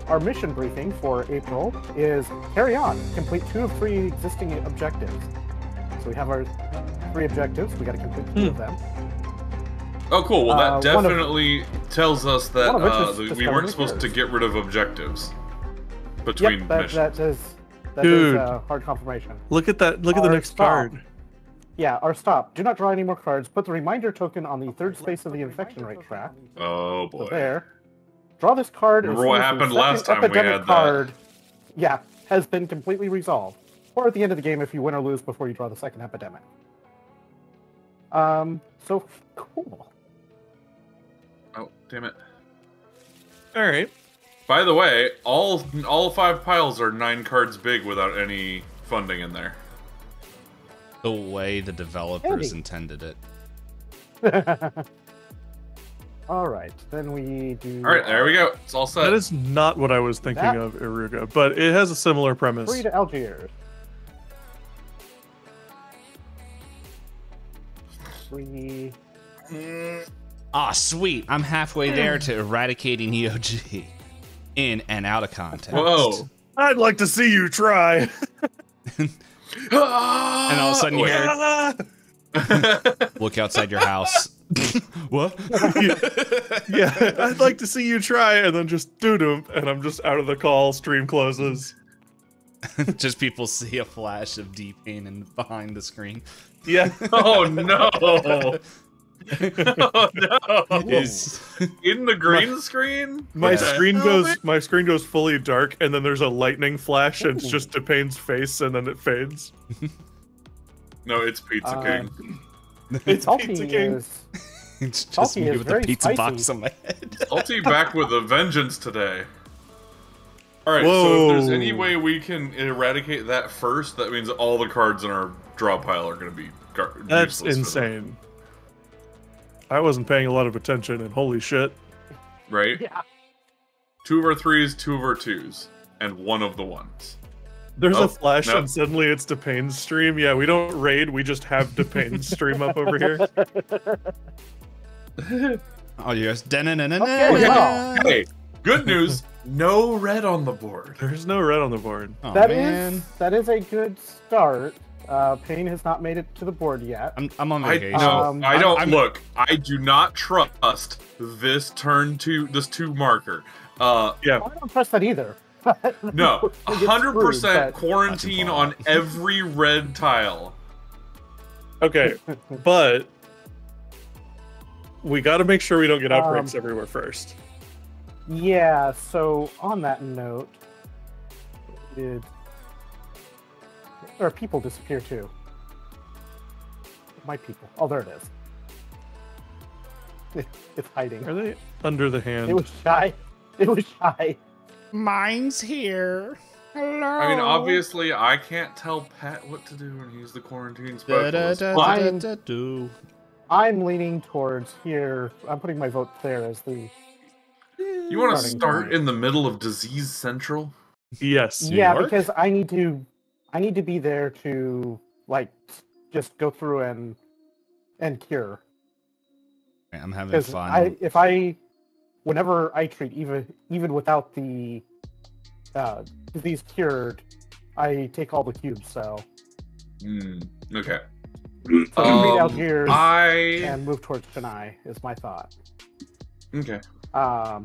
our mission briefing for April is carry on, complete 2 of 3 existing objectives. So we have our 3 objectives. We got to complete 2 of them. Oh, cool. Well, that definitely tells us that we weren't supposed to get rid of objectives between missions. That is hard confirmation. Look at that. Look at the next card. Yeah, our stop. Do not draw any more cards. Put the reminder token on the 3rd space of the infection rate track. Oh, boy. So there. Draw this card. Remember what happened last time we had card, yeah, has been completely resolved. Or at the end of the game if you win or lose before you draw the second epidemic. So, cool. Oh, damn it. Alright. By the way, all 5 piles are 9 cards big without any funding in there. The way the developers intended it. Alright, then we do... Alright, there we go. It's all set. That is not what I was thinking of, Iruga, but it has a similar premise. 3 to Algiers. 3... Ah, sweet. I'm halfway there to eradicating EOG. In and out of context. Whoa. I'd like to see you try. And all of a sudden you hear... Look outside your house. What? Yeah, I'd like to see you try, and then just doo-doo, and I'm just out of the call, stream closes. Just people see a flash of D-Pain and behind the screen. Yeah. Oh, no. Oh, no. In the green screen? My screen goes fully dark, and then there's a lightning flash, and it's just DePayne's face, and then it fades. No, it's Pizza King. It's Pizza King. It's just Salty me with a pizza spicy. box on my head. Salty back with a vengeance today. Alright, Whoa. so if there's any way we can eradicate that first, that means all the cards in our draw pile are going to be That's useless insane. I wasn't paying a lot of attention, and holy shit. Right? Yeah. 2 of our 3s, 2 of our 2s, and 1 of the 1s. There's a flash, and suddenly it's DePayne's stream. Yeah, we don't raid, we just have DePayne's stream up over here. Oh, yes. Hey, good news. No red on the board. There's no red on the board. Oh, That man. is a good start. Payne has not made it to the board yet. I'm on vacation. I don't look. I do not trust this this 2 marker. Yeah. I don't trust that either. No, 100% quarantine Not on every red tile. Okay, but we got to make sure we don't get outbreaks everywhere first. Yeah, so on that note, did our people disappear too? My people. Oh, there it is. It's hiding. Are they under the hand? It was shy. It was shy. Mine's here. Hello. I mean, obviously, I can't tell Pat what to do when he's the quarantine specialist. but- I'm leaning towards here. I'm putting my vote there as the... You want to starting start point. in the middle of Disease Central? Yes. Yeah, York? because I need to be there to like just go through and cure. I'm having Because fun. whenever I treat, even without the disease cured, I take all the cubes. So Okay. beat Algiers I and move towards Chennai is my thought. Okay. I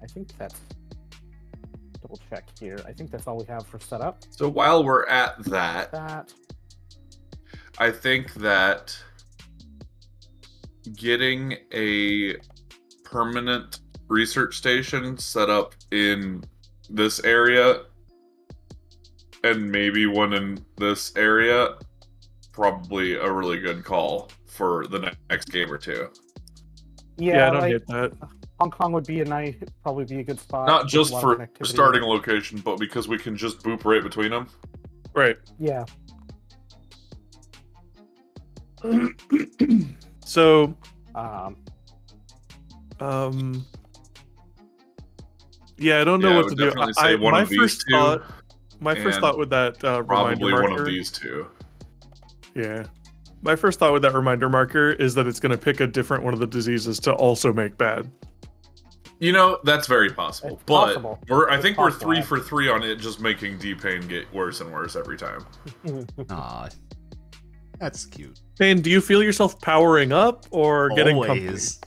think that's double check here. I think that's all we have for setup. So while we're at that, That I think that getting a permanent research station set up in this area and maybe one in this area, probably a really good call for the next game or two. Yeah, I don't like, hate that. Hong Kong would be probably be a good spot. Not with just a lot for of connectivity. starting location, but because we can just boop right between them. Right. Yeah. So, yeah, I don't know Yeah, I what would to do. definitely say one of these My first and thought with that reminder Probably one marker, of these two. Yeah. My first thought with that reminder marker is that it's going to pick a different one of the diseases to also make bad. You know, that's very possible. It's But possible. I think we're possible, 3 for 3 on it, just making D-Pain get worse and worse every time. Aw, that's cute. Payne, do you feel yourself powering up or getting comfy? Always.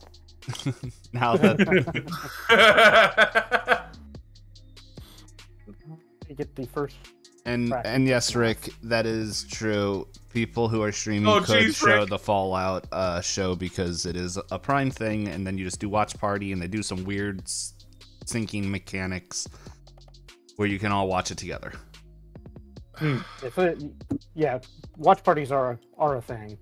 Now that You get the first. and yes, Rick, that is true. People who are streaming Oh, could geez, show Rick. the Fallout show because it is a Prime thing, and then you just do watch party, and they do some weird syncing mechanics where you can all watch it together. Yeah, watch parties are a thing.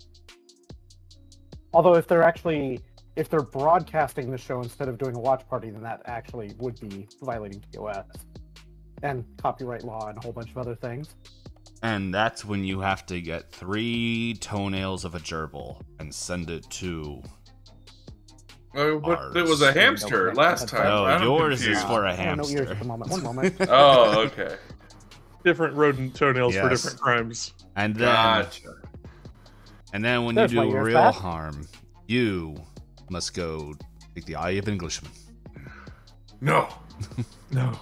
Although if they're broadcasting the show instead of doing a watch party, then that actually would be violating TOS and copyright law and a whole bunch of other things. And that's when you have to get 3 toenails of a gerbil and send it to. Oh, but it was a hamster last time. No, I'm yours is confused. for a I don't know ears hamster. at the moment. One moment. Oh, okay. Different rodent toenails for Yes. different crimes. And then, Gotcha. when That's you my do ears real back. harm, you must go take the eye of an Englishman. No. No.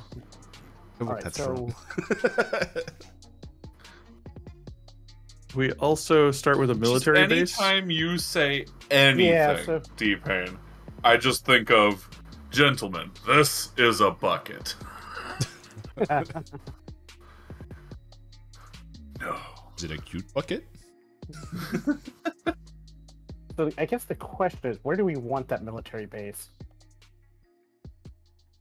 All right, That's so wrong. We also start with a military base. Anytime you say anything, Yeah, so- D-Pain, I just think of, gentlemen, this is a bucket. No. Is it a cute bucket? so I guess the question is, where do we want that military base?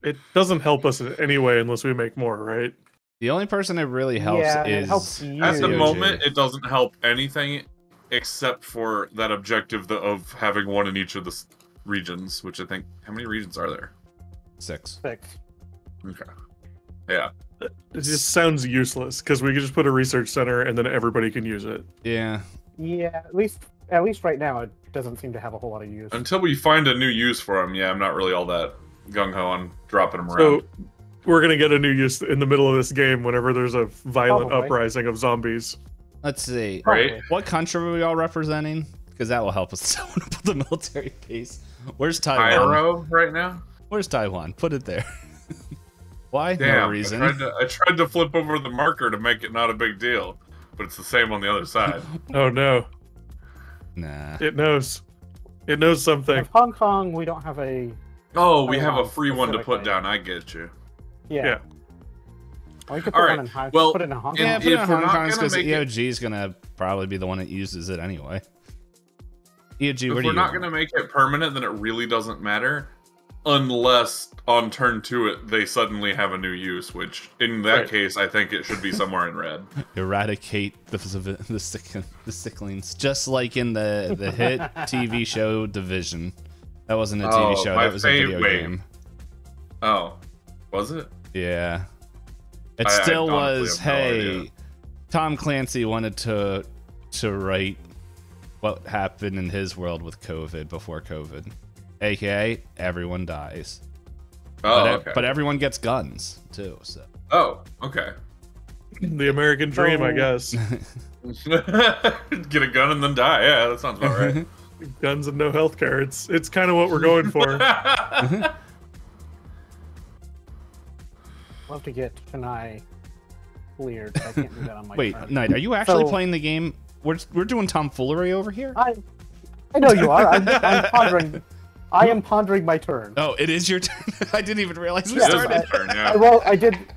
It doesn't help us in any way unless we make more, right? The only person it really helps Yeah, it is helps you. At the COG. moment, it doesn't help anything except for that objective of having one in each of the regions, which I think... How many regions are there? 6. 6. Okay. Yeah. It just sounds useless because we could just put a research center and then everybody can use it. Yeah. Yeah, at least right now it doesn't seem to have a whole lot of use. Until we find a new use for them, yeah, I'm not really all that gung-ho on dropping them So around. we're gonna get a new use in the middle of this game whenever there's a violent Probably. uprising of zombies. Let's see. Right? What country are we all representing? Because that will help us decide when to put the military base. Where's Taiwan? Pyro right now? Where's Taiwan? Put it there. Why? Damn, No reason. I tried to flip over the marker to make it not a big deal, but it's the same on the other side. Oh no, Nah. it knows. It knows something. Of Hong Kong, we don't have a. Oh, we Oh, have wow, a free one to put specifically. down. I get you. Yeah. Yeah. Well, you could put All right, one in Hong well, put it in Hong in- Yeah, Kong. put it if in we're Hong not Kong gonna because make it- EOG is gonna probably be the one that uses it anyway. EOG, If where do we're you? not going to make it permanent, then it really doesn't matter. Unless on turn 2 they suddenly have a new use, which in that Right. case, I think it should be somewhere in red. Eradicate the sicklings, just like in the hit TV show Division. That wasn't a TV Oh, show. my That was a video wait. game. Oh, was it? Yeah. It I still honestly was, have no hey, idea. Tom Clancy wanted to write what happened in his world with COVID before COVID. AKA, everyone dies. Oh, but, okay. but everyone gets guns, too, so. Oh, okay. The American dream, I guess. Get a gun and then die. Yeah, that sounds about right. Guns and no healthcare. It's kind of what we're going for. We'll have to get Chennai cleared. I can't do that on my Wait, turn. Knight, are you actually So- playing the game? We're doing tomfoolery over here? I know you are. I'm pondering. I am pondering my turn. Oh, it is your turn. I didn't even realize we Yeah, It is started. my turn, yeah.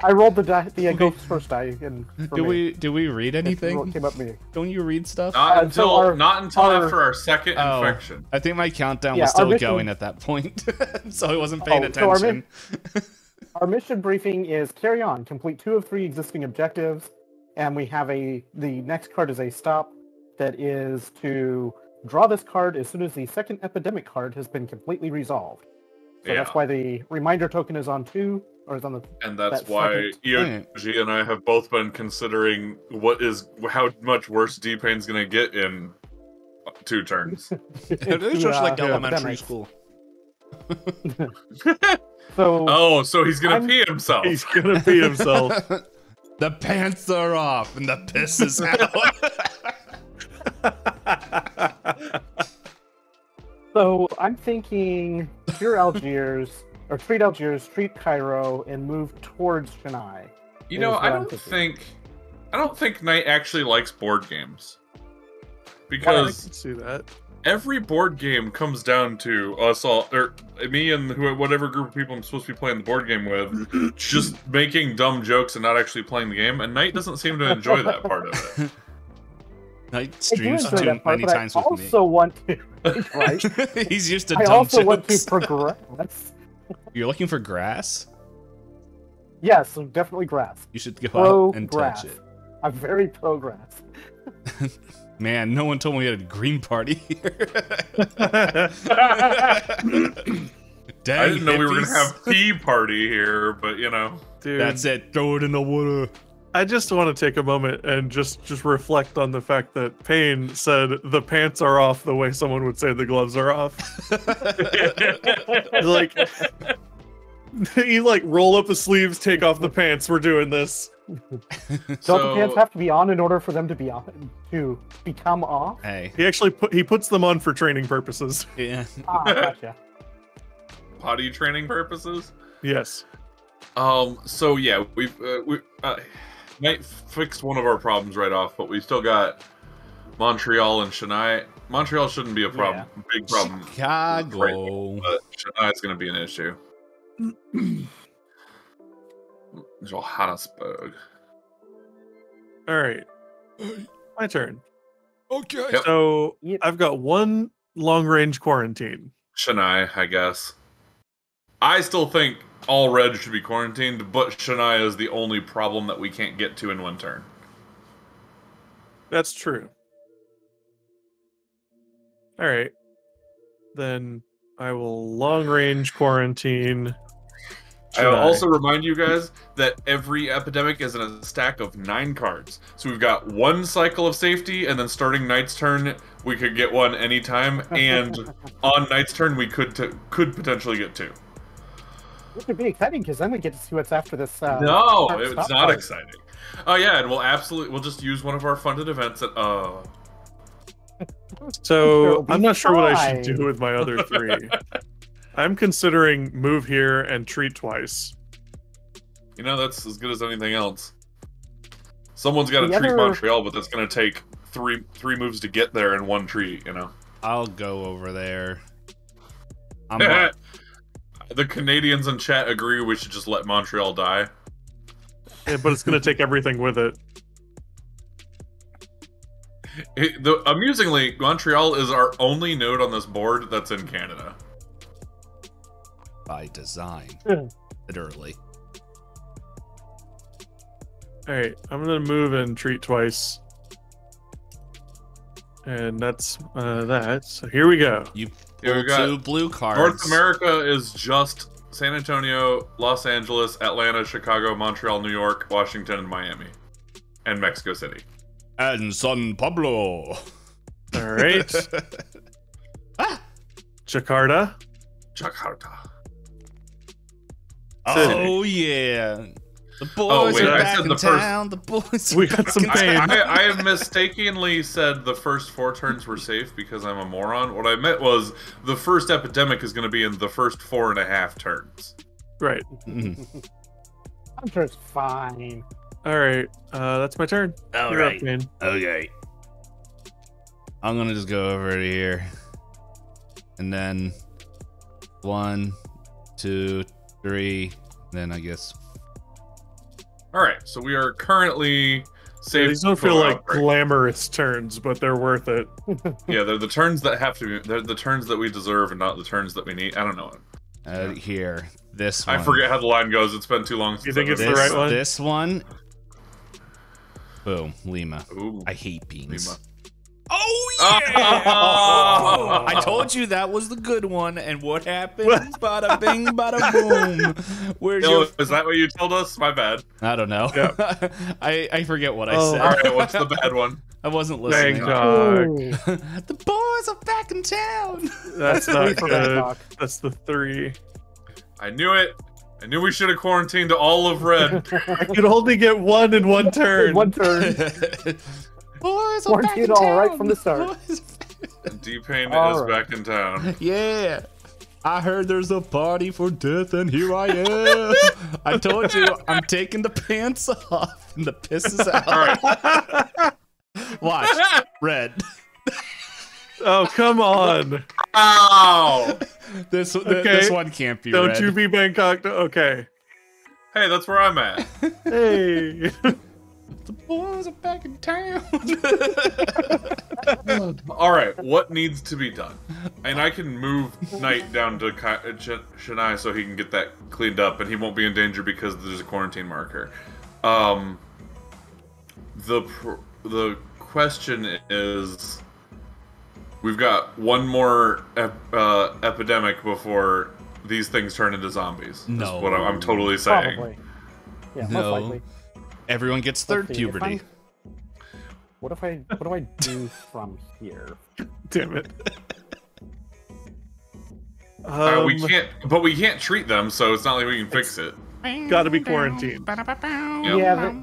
I rolled the die, the ghost first die, and for me, Do we read it anything? came up me. Don't you read stuff? Not until, so our- after our second Oh. infection. I think my countdown Yeah, was our still mission- going at that point, so I wasn't paying Oh, so our attention. Our mission briefing is carry on, complete 2 of 3 existing objectives, and we have the next card is a stop that is to draw this card as soon as the second epidemic card has been completely resolved. So Yeah. that's why the reminder token is on 2, or is on the And that's that why second- EOG and I have both been considering how much worse D-Pain's gonna get in 2 turns. It is just like Yeah, elementary epidemics. school. So Oh, so he's gonna I'm- pee himself. He's gonna pee himself. The pants are off and the piss is out. I'm thinking cure Algiers, or treat Algiers, treat Cairo, and move towards Chennai. You know, is I what I'm don't thinking. think Knight actually likes board games. I Because can see that. every board game comes down to us all, or me and whatever group of people I'm supposed to be playing the board game with, just making dumb jokes and not actually playing the game. And Knight doesn't seem to enjoy that part of it. Night I do streams enjoy too that part, many but times I with me. also want to. Right? He's used to I dumb also want to jokes. progress. You're looking for grass? Yes, so definitely grass. You should go out and Pro-grass. touch it. I'm very pro grass. Man, no one told me we had a green party here. Dang, I didn't know we were going to hippies. have tea party here, but you know. Dude, That's it. Throw it in the water. I just want to take a moment and just reflect on the fact that Payne said the pants are off the way someone would say the gloves are off. Like, you like roll up the sleeves, take off the pants. We're doing this. Don't the pants have to be on in order for them to be on to become off? Hey, He actually puts them on for training purposes. yeah. Ah, gotcha. Potty training purposes. Yes. So yeah, Knight fixed one of our problems right off, but we still got Montreal and Chennai. Montreal shouldn't be a problem, big problem. Chicago. But Chennai is going to be an issue. Johannesburg. All right. My turn. Okay. Yep. So Yep. I've got one long range quarantine. Chennai, I guess. I still think all red should be quarantined, but Chennai is the only problem that we can't get to in one turn. That's true. All right. Then I will long range quarantine. I will Chennai. also remind you guys that every epidemic is in a stack of 9 cards. So we've got one cycle of safety, and then starting Knight's turn, we could get one anytime, and on Knight's turn, we could potentially get 2. Which would be exciting because then we get to see what's after this. No, stop it's not card. exciting. Oh yeah, and we'll just use one of our funded events at So It'll be I'm not sure what I should fine. do with my other 3. I'm considering move here and treat twice. you know, that's as good as anything else. Someone's got to The treat other- Montreal, but that's going to take three moves to get there in one treat, you know. I'll go over there. I'm The Canadians in chat agree we should just let Montreal die. Yeah, but it's going to take everything with it. Amusingly, Montreal is our only node on this board that's in Canada. by design. Literally. All right, I'm going to move and treat twice. And that's that. So here we go. You Here we pull got 2 blue cards. North America is just San Antonio, Los Angeles, Atlanta, Chicago, Montreal, New York, Washington, and Miami. And Mexico City. And San Pablo. All right. Jakarta. Jakarta. Oh yeah. The boys Oh, wait, are I back said in the first- town. The boys. We are got back some in pain. town. I mistakenly said the first 4 turns were safe because I'm a moron. What I meant was the first epidemic is going to be in the first 4.5 turns. Right. Mm. I'm sure it's fine. All right. That's my turn. All You're up, right. Payne. Okay. I'm gonna just go over to here, and then 1, 2, 3. Then I guess All right, so we are currently Yeah, safe. these don't from feel like outbreak. glamorous turns, but they're worth it. Yeah, they're the turns that have to be. They're the turns that we deserve, and not the turns that we need. I don't know. here this one. I forget how the line goes. It's been too long. Since You think I've it's been- the right one? This one. Boom, Lima. Ooh. I hate beans. Lima. Oh Oh! I told you that was the good one, and what happened? Bada bing, bada boom. Where's Yo, your? is that what you told us? My bad. I don't know. Yeah. I forget what I Oh. said. All right, what's the bad one? I wasn't Thank listening. God. Ooh, The boys are back in town. That's sorry not for that good. talk. That's the 3. I knew it. I knew we should have quarantined all of red. I could only get 1 in 1 turn. One turn. Boys are back Quarantine in all right town. from the start. Boys are back D-Pain is All right. back in town. Yeah. I heard there's a party for death, and here I am. I told you, I'm taking the pants off, and the piss is out. All right. Watch. Red. Oh, come on. Ow! This Okay. one can't be Don't red. you be Bangkok. Okay. Hey, that's where I'm at. Hey. The boys are back in town. All right, what needs to be done? And I can move Knight down to Shania so he can get that cleaned up, and he won't be in danger because there's a quarantine marker. The question is, we've got one more epidemic before these things turn into zombies. No. is what I'm totally saying. Probably. Yeah, No. most likely. Everyone gets third Let's see, if puberty. What do I do from here? Damn it. We can't treat them, so it's not like we can fix it. Gotta be quarantined. Yep. Yeah,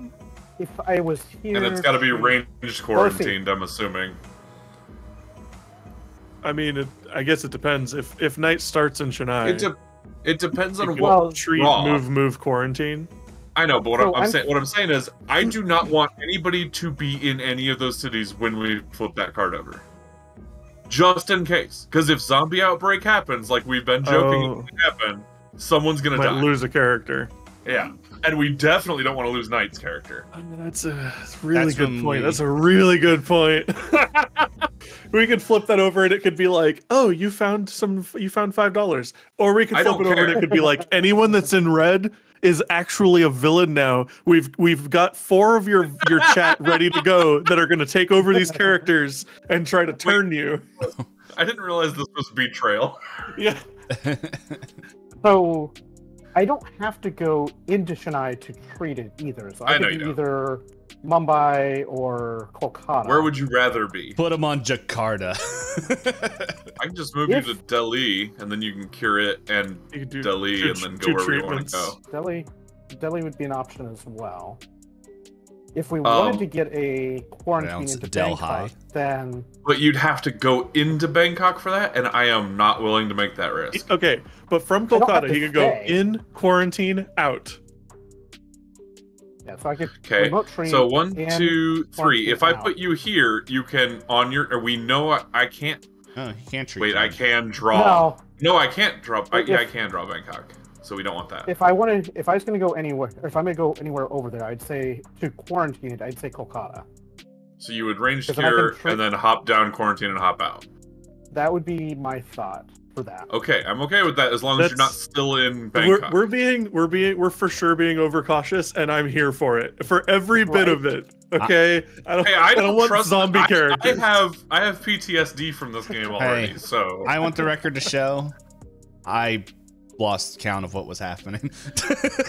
if I was here, And it's got to be ranged quarantined, I'm assuming. I mean, I guess it depends. If night starts in Chennai, It depends on you what can treat draw. move quarantine. I know, but So what I'm saying is, I do not want anybody to be in any of those cities when we flip that card over. Just in case. Because if zombie outbreak happens, like we've been joking Oh. it could happen, someone's gonna Might die. lose a character. Yeah. And we definitely don't want to lose Knight's character. That's a really That's good when point. we- That's a really good point. We could flip that over and it could be like, oh, you found $5. Or we could I flip don't it over and care. it could be like, anyone that's in red is actually a villain now. We've got 4 of your chat ready to go that are gonna take over these characters and try to turn you. I didn't realize this was betrayal. Yeah. So I don't have to go into Chennai to treat it either. So I I know could you do don't. either Mumbai or Kolkata. Where would you rather be? Put him on Jakarta. I can just move If- you to Delhi, and then you can cure it and You could do Delhi, and then go wherever you want to go. Delhi would be an option as well. If we wanted to get a quarantine Pronounce into it Delhi. Bangkok, then But you'd have to go into Bangkok for that, and I am not willing to make that risk. Okay, but from don't have Kolkata, to he could go stay. in, quarantine, out. yeah, so I could Okay, remote train. so 1, and 2, 3. If I out. put you here, you can on your. Or we know I can't. Oh, you can't treat Wait, them. I can draw. No, No, I can't draw. If- Yeah, I can draw Bangkok. So we don't want that. if I was going to go anywhere, or if I'm going to go anywhere over there, I'd say to quarantine it. I'd say Kolkata. So you would range 'Cause then I can here trick- and then hop down, quarantine, and hop out. That would be my thought for that. Okay, I'm okay with that as long as you're not That's- still in Bangkok. We're for sure being overcautious, and I'm here for it. For every bit Right. of it. Okay? Hey, I don't want trust zombie characters. I have PTSD from this game already, so I want the record to show I lost count of what was happening.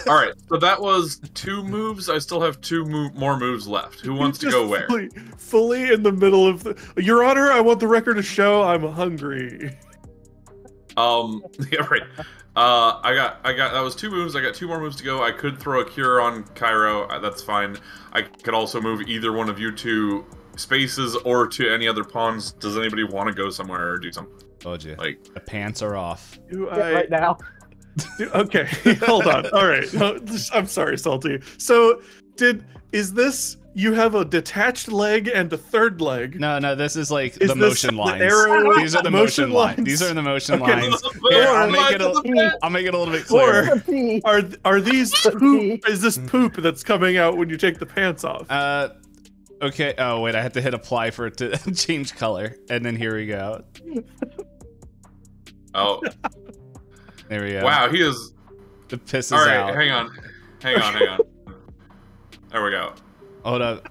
all right. So that was 2 moves. I still have 2 more moves left. Who wants to Just go where? Fully in the middle of the. Your Honor, I want the record to show I'm hungry. Yeah, right. I got that was 2 moves. I got 2 more moves to go. I could throw a cure on Cairo. That's fine. I could also move either one of you to spaces or to any other pawns. Does anybody want to go somewhere or do something? Told you. Like, The pants are off. Do Yeah, right now. Okay, hold on. All right. No, I'm sorry, Salty. So, is this you have a detached leg and a third leg? No, this is like Is the this motion the lines. arrow- These are the motion lines. These are the motion Okay. lines. Here, I'll Or- make it I'll make it a little bit clearer. Are these poop? Is this poop that's coming out when you take the pants off? Okay. Oh wait, I have to hit apply for it to change color, and then here we go. oh, There we go. wow, he is. The piss is All right, out. hang on. There we go. Hold up.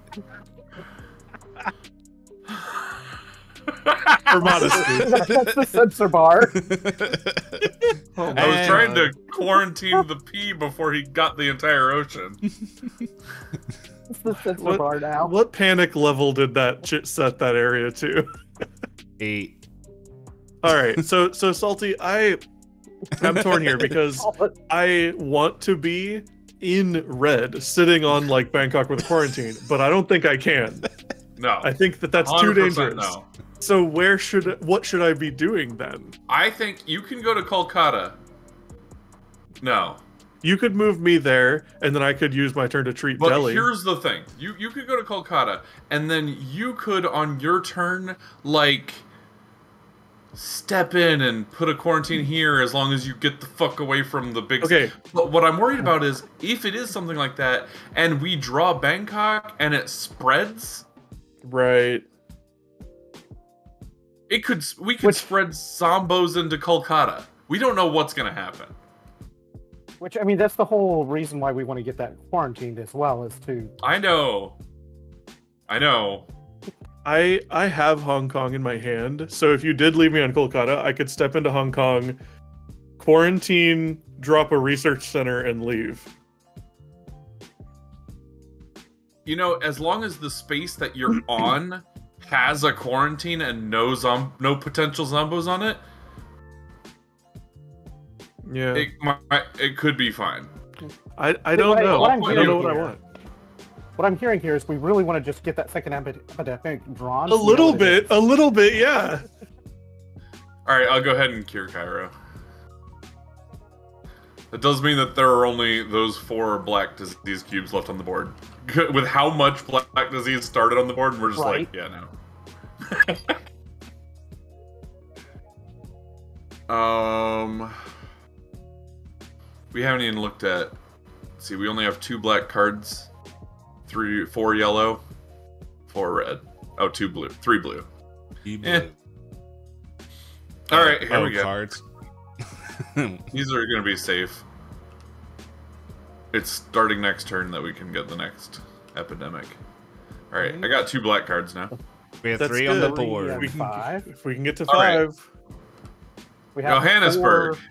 For modesty. That's the sensor bar. I was trying to quarantine the pee before he got the entire ocean. It's the sensor bar now. What panic level did that set that area to? 8. All right, so Salty, I'm torn here because I want to be in red, sitting on like Bangkok with quarantine, but I don't think I can. No. I think that's too 100% dangerous. No. So what should I be doing then? I think you can go to Kolkata. No. You could move me there, and then I could use my turn to treat But Delhi. here's the thing. You could go to Kolkata, and then you could, on your turn, like, step in and put a quarantine here as long as you get the fuck away from the big... Okay. But what I'm worried about is, if it is something like that, and we draw Bangkok, and it spreads... Right. We could spread Zombos into Kolkata. We don't know what's going to happen. Which, I mean, that's the whole reason why we want to get that quarantined as well, is to... I know. I have Hong Kong in my hand, so if you did leave me on Kolkata, I could step into Hong Kong, quarantine, drop a research center, and leave. You know, as long as the space that you're on has a quarantine and no potential zombos on it, Yeah. it could be fine. I don't know. I I'm don't know what I hearing want. What I'm hearing here is we really want to just get that second epidemic drawn. A little bit, yeah. Alright, I'll go ahead and cure Cairo. That does mean that there are only those 4 black disease cubes left on the board. With how much black disease started on the board, and we're just Right. like, yeah, no. We haven't even looked at... Let's see, we only have 2 black cards. 4 yellow. 4 red. Oh, 2 blue. 3 blue. Eh. Alright, here we go. Cards. These are going to be safe. It's starting next turn that we can get the next epidemic. Alright, I got 2 black cards now. We have That's 3 on the good. board. Yeah. We can, 5. if we can get to All right. 5. We have Johannesburg. 4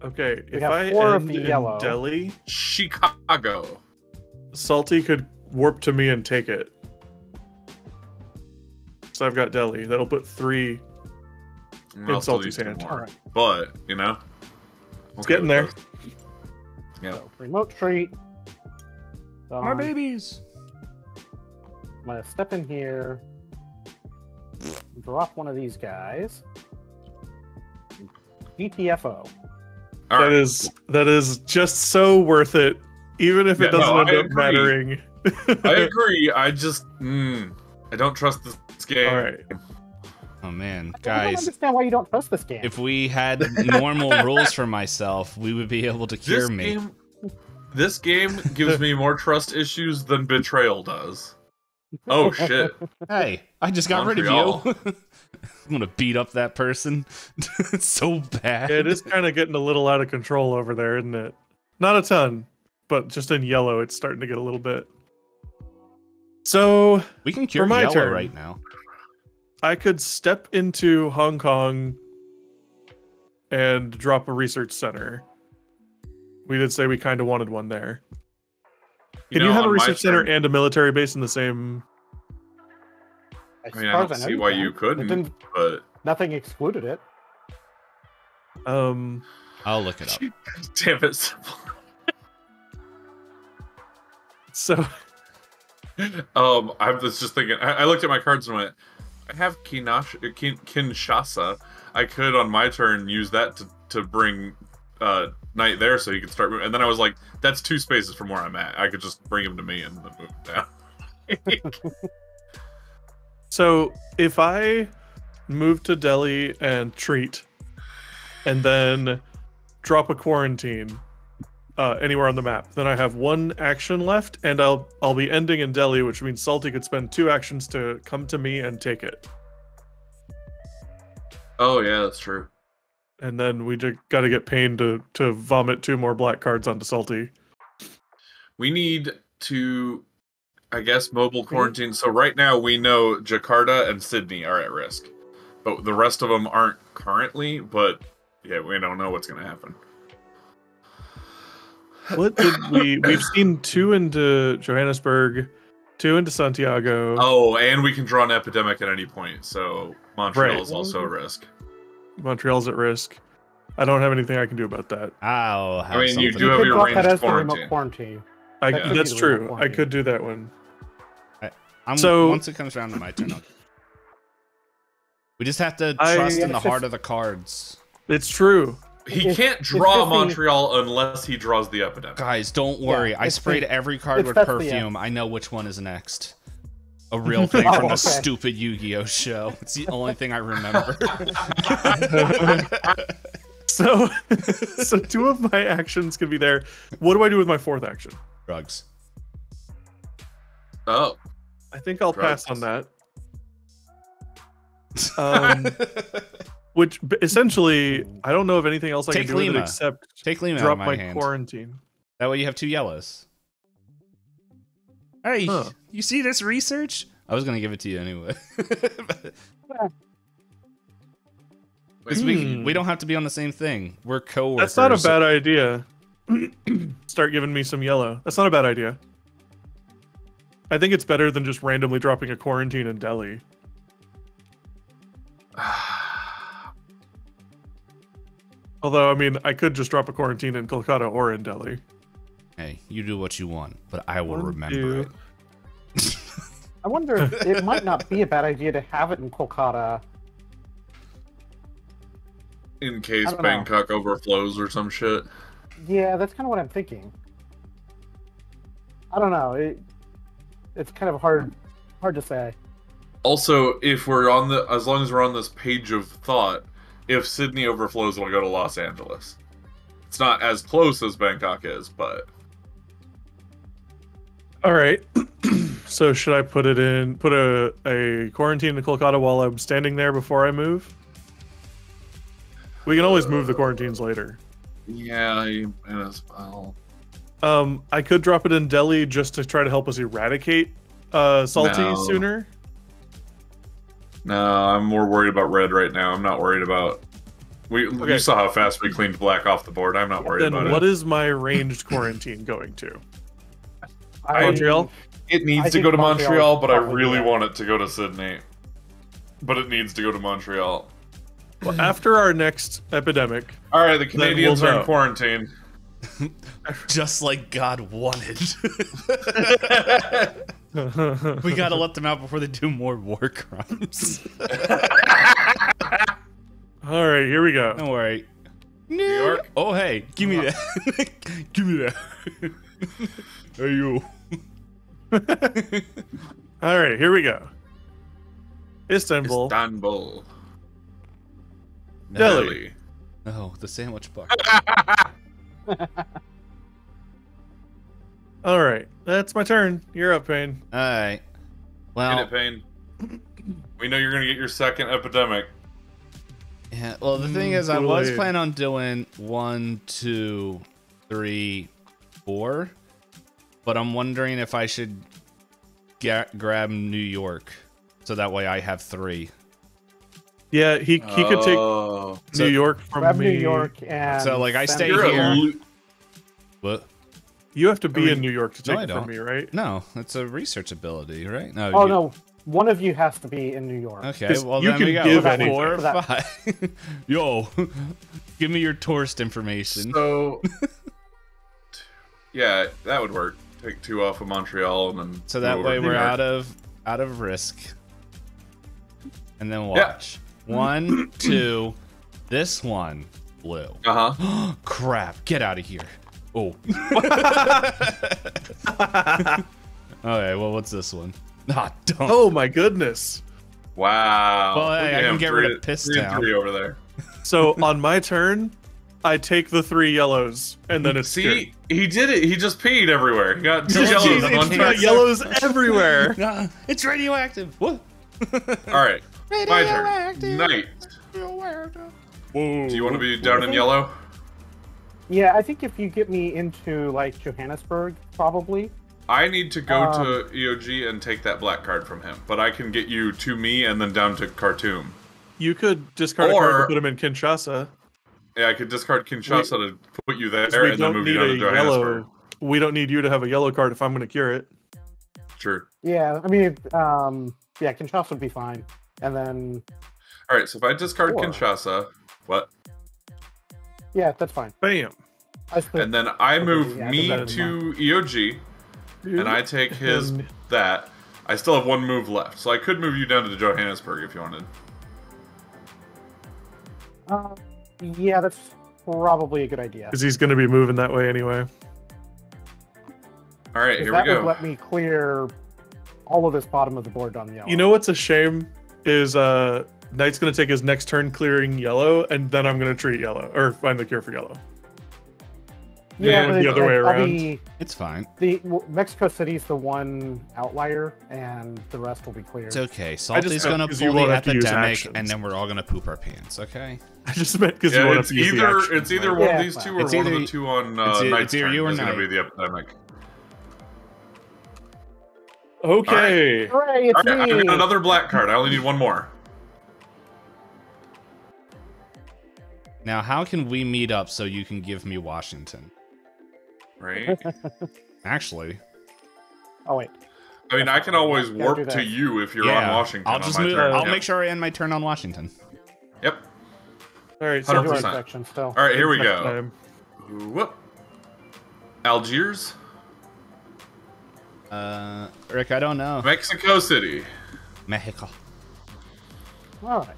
Okay, if have I 4 of end the in yellow. Delhi, Chicago. Salty could warp to me and take it. So I've got Delhi. That'll put 3. I'll still Salty's need 2 hand. more. Alright. But, you know. It's getting there. Yeah. So, remote treat. My babies. I'm gonna step in here, drop one of these guys. GTFO. Alright. That is just so worth it, even if Yeah, it doesn't no, end I up agree. mattering. I agree. I just... I don't trust this game. All right. Oh man, I don't guys. understand why you don't trust this game. If we had normal rules for myself, we would be able to cure me. This game gives me more trust issues than Betrayal does. Oh shit. Hey, I just got rid of you. I'm gonna beat up that person. It's so bad. Yeah, it is kind of getting a little out of control over there, isn't it? Not a ton, but just in yellow, it's starting to get a little bit. So We can cure for my yellow turn. right now. I could step into Hong Kong and drop a research center. We did say we kind of wanted one there. Can you have a on my research center turn- and a military base in the same? As I mean, I far don't as know see why you can. It couldn't, didn't- but... Nothing excluded it. I'll look it up. Damn it. So I was just thinking... I looked at my cards and went, I have Kinshasa. I could, on my turn, use that to bring Knight there so he could start moving. And then I was like, that's 2 spaces from where I'm at. I could just bring him to me and then move him down. So if I move to Delhi and treat, and then drop a quarantine anywhere on the map, then I have 1 action left, and I'll be ending in Delhi, which means Salty could spend 2 actions to come to me and take it, Oh, yeah, that's true. and then we just got to get Pain to vomit 2 more black cards onto Salty. We need to, I guess, mobile quarantine. So right now we know Jakarta and Sydney are at risk. But the rest of them aren't currently, but yeah, we don't know what's going to happen. What did we've seen 2 into Johannesburg, 2 into Santiago. Oh, and we can draw an epidemic at any point, so Montreal Right. is also a risk. Montreal's at risk. I don't have anything I can do about that. I'll have I mean, you something. do You have could your drop that ranged as the remote quarantine. quarantine. I, That could be That's the remote true. I quarantine. could do that one. Once it comes around to my turn, we just have to trust in the heart of the cards. It's true. He can't draw Montreal unless he draws the Epidemic. Guys, don't worry. I sprayed every card with perfume. I know which one is next. A real thing from the stupid Yu-Gi-Oh show. It's the only thing I remember. So 2 of my actions can be there. What do I do with my 4th action? Drugs. Oh. I think I'll pass on that. Which essentially, I don't know of anything else I can do with it except drop my quarantine. That way you have 2 yellows. Hey, you see this research? I was gonna give it to you anyway. We don't have to be on the same thing. We're co-workers. That's not a bad idea. Start giving me some yellow. That's not a bad idea. I think it's better than just randomly dropping a quarantine in Delhi. Although, I mean, I could just drop a quarantine in Kolkata or in Delhi. Hey, you do what you want, but I will remember it. I wonder if it might not be a bad idea to have it in Kolkata. In case Bangkok overflows or some shit. Yeah, that's kind of what I'm thinking. I don't know. It's kind of hard to say. Also, if we're on as long as we're on this page of thought, if Sydney overflows, we'll go to Los Angeles. It's not as close as Bangkok is, but... Alright. So should I put a quarantine in Kolkata while I'm standing there before I move? We can always move the quarantines later. Yeah, you might as well. I could drop it in Delhi just to try to help us eradicate Salty sooner. No, I'm more worried about red right now. I'm not worried about... You saw how fast we cleaned black off the board. I'm not worried about it. Then what is my ranged quarantine going to? Montreal? It needs to go to Montreal, but I really want it to go to Sydney. But it needs to go to Montreal. Well, after our next epidemic... Alright, the Canadians are in quarantine. Just like God wanted. We gotta let them out before they do more war crimes. Alright, here we go. Don't worry. New York? Oh, hey, give me that. Give me that. Hey, you. Alright, here we go. Istanbul. Delhi. Oh, the sandwich bar. Alright, that's my turn. You're up, Payne. Alright. Well, get it, Payne. We know you're gonna get your second epidemic. Yeah, well, the thing is, I was planning on doing 1, 2, 3, 4, but I'm wondering if I should grab New York, so that way I have 3. Yeah, he could take New York from me. New York and so like I stay here. What? You have to be in New York to take it from me, right? No, it's a research ability, right? No. Oh no, one of you has to be in New York. Okay, well you then can we got give 4 or 5. Yo, give me your tourist information. So, yeah, that would work. Take 2 off of Montreal and then. So that way we're out of risk. And then watch. 1, 2. This one blue. Crap! Get out of here. Oh. Okay, well, what's this one? Ah, don't. Oh my goodness. Wow. Well, hey, I can get rid of Piss Town. 3 over there. So on my turn, I take the 3 yellows, and then it's See, he did it. He just peed everywhere. He got 2 yellows on one He turn. got yellows everywhere. It's radioactive. What? Alright, my turn. Knight. Whoa. Do you want to be down in yellow? Yeah, I think if you get me into like Johannesburg, probably. I need to go to EOG and take that black card from him, but I can get you to me and then down to Khartoum. You could discard a card to put him in Kinshasa. Yeah, I could discard Kinshasa to put you there and then move you down to Johannesburg. We don't need you to have a yellow card if I'm going to cure it. True. Yeah, I mean, yeah, Kinshasa would be fine. And then... Alright, so if I discard Kinshasa, what? Yeah, that's fine. Bam. And then I move me to EOG, and I take his that. I still have one move left, so I could move you down to Johannesburg if you wanted. Yeah, that's probably a good idea. Because he's going to be moving that way anyway. All right, here we That would go. let me clear all of this bottom of the board on yellow. You know what's a shame is Knight's going to take his next turn clearing yellow, and then I'm going to treat yellow or find the cure for yellow. Yeah, the other way around. It's fine. Mexico City's the one outlier, and the rest will be cleared. It's okay. Salty's meant gonna 'cause you pull the won't have to use epidemic, actions. and then we're all gonna poop our pants. Okay. I just meant because you Yeah, won't it's have to use the either action. it's either right? one Yeah, of these two or it's one of either- the two on it's Knight's either turn you or is going to Knight. be the epidemic. Okay. Hooray, it's All right, me! I've got another black card. I only need one more. Now, how can we meet up so you can give me Washington? Right? Actually, Oh wait, I mean, I can always Yeah, do warp that. to you if you're on Washington. I'll just on my move. turn. I'll Yep. make sure I end my turn on Washington. Yep. All right. so 100%. joint section still. All right, here we next go. time. Whoop. Algiers, Rick, I don't know. Mexico City. Mexico. All right.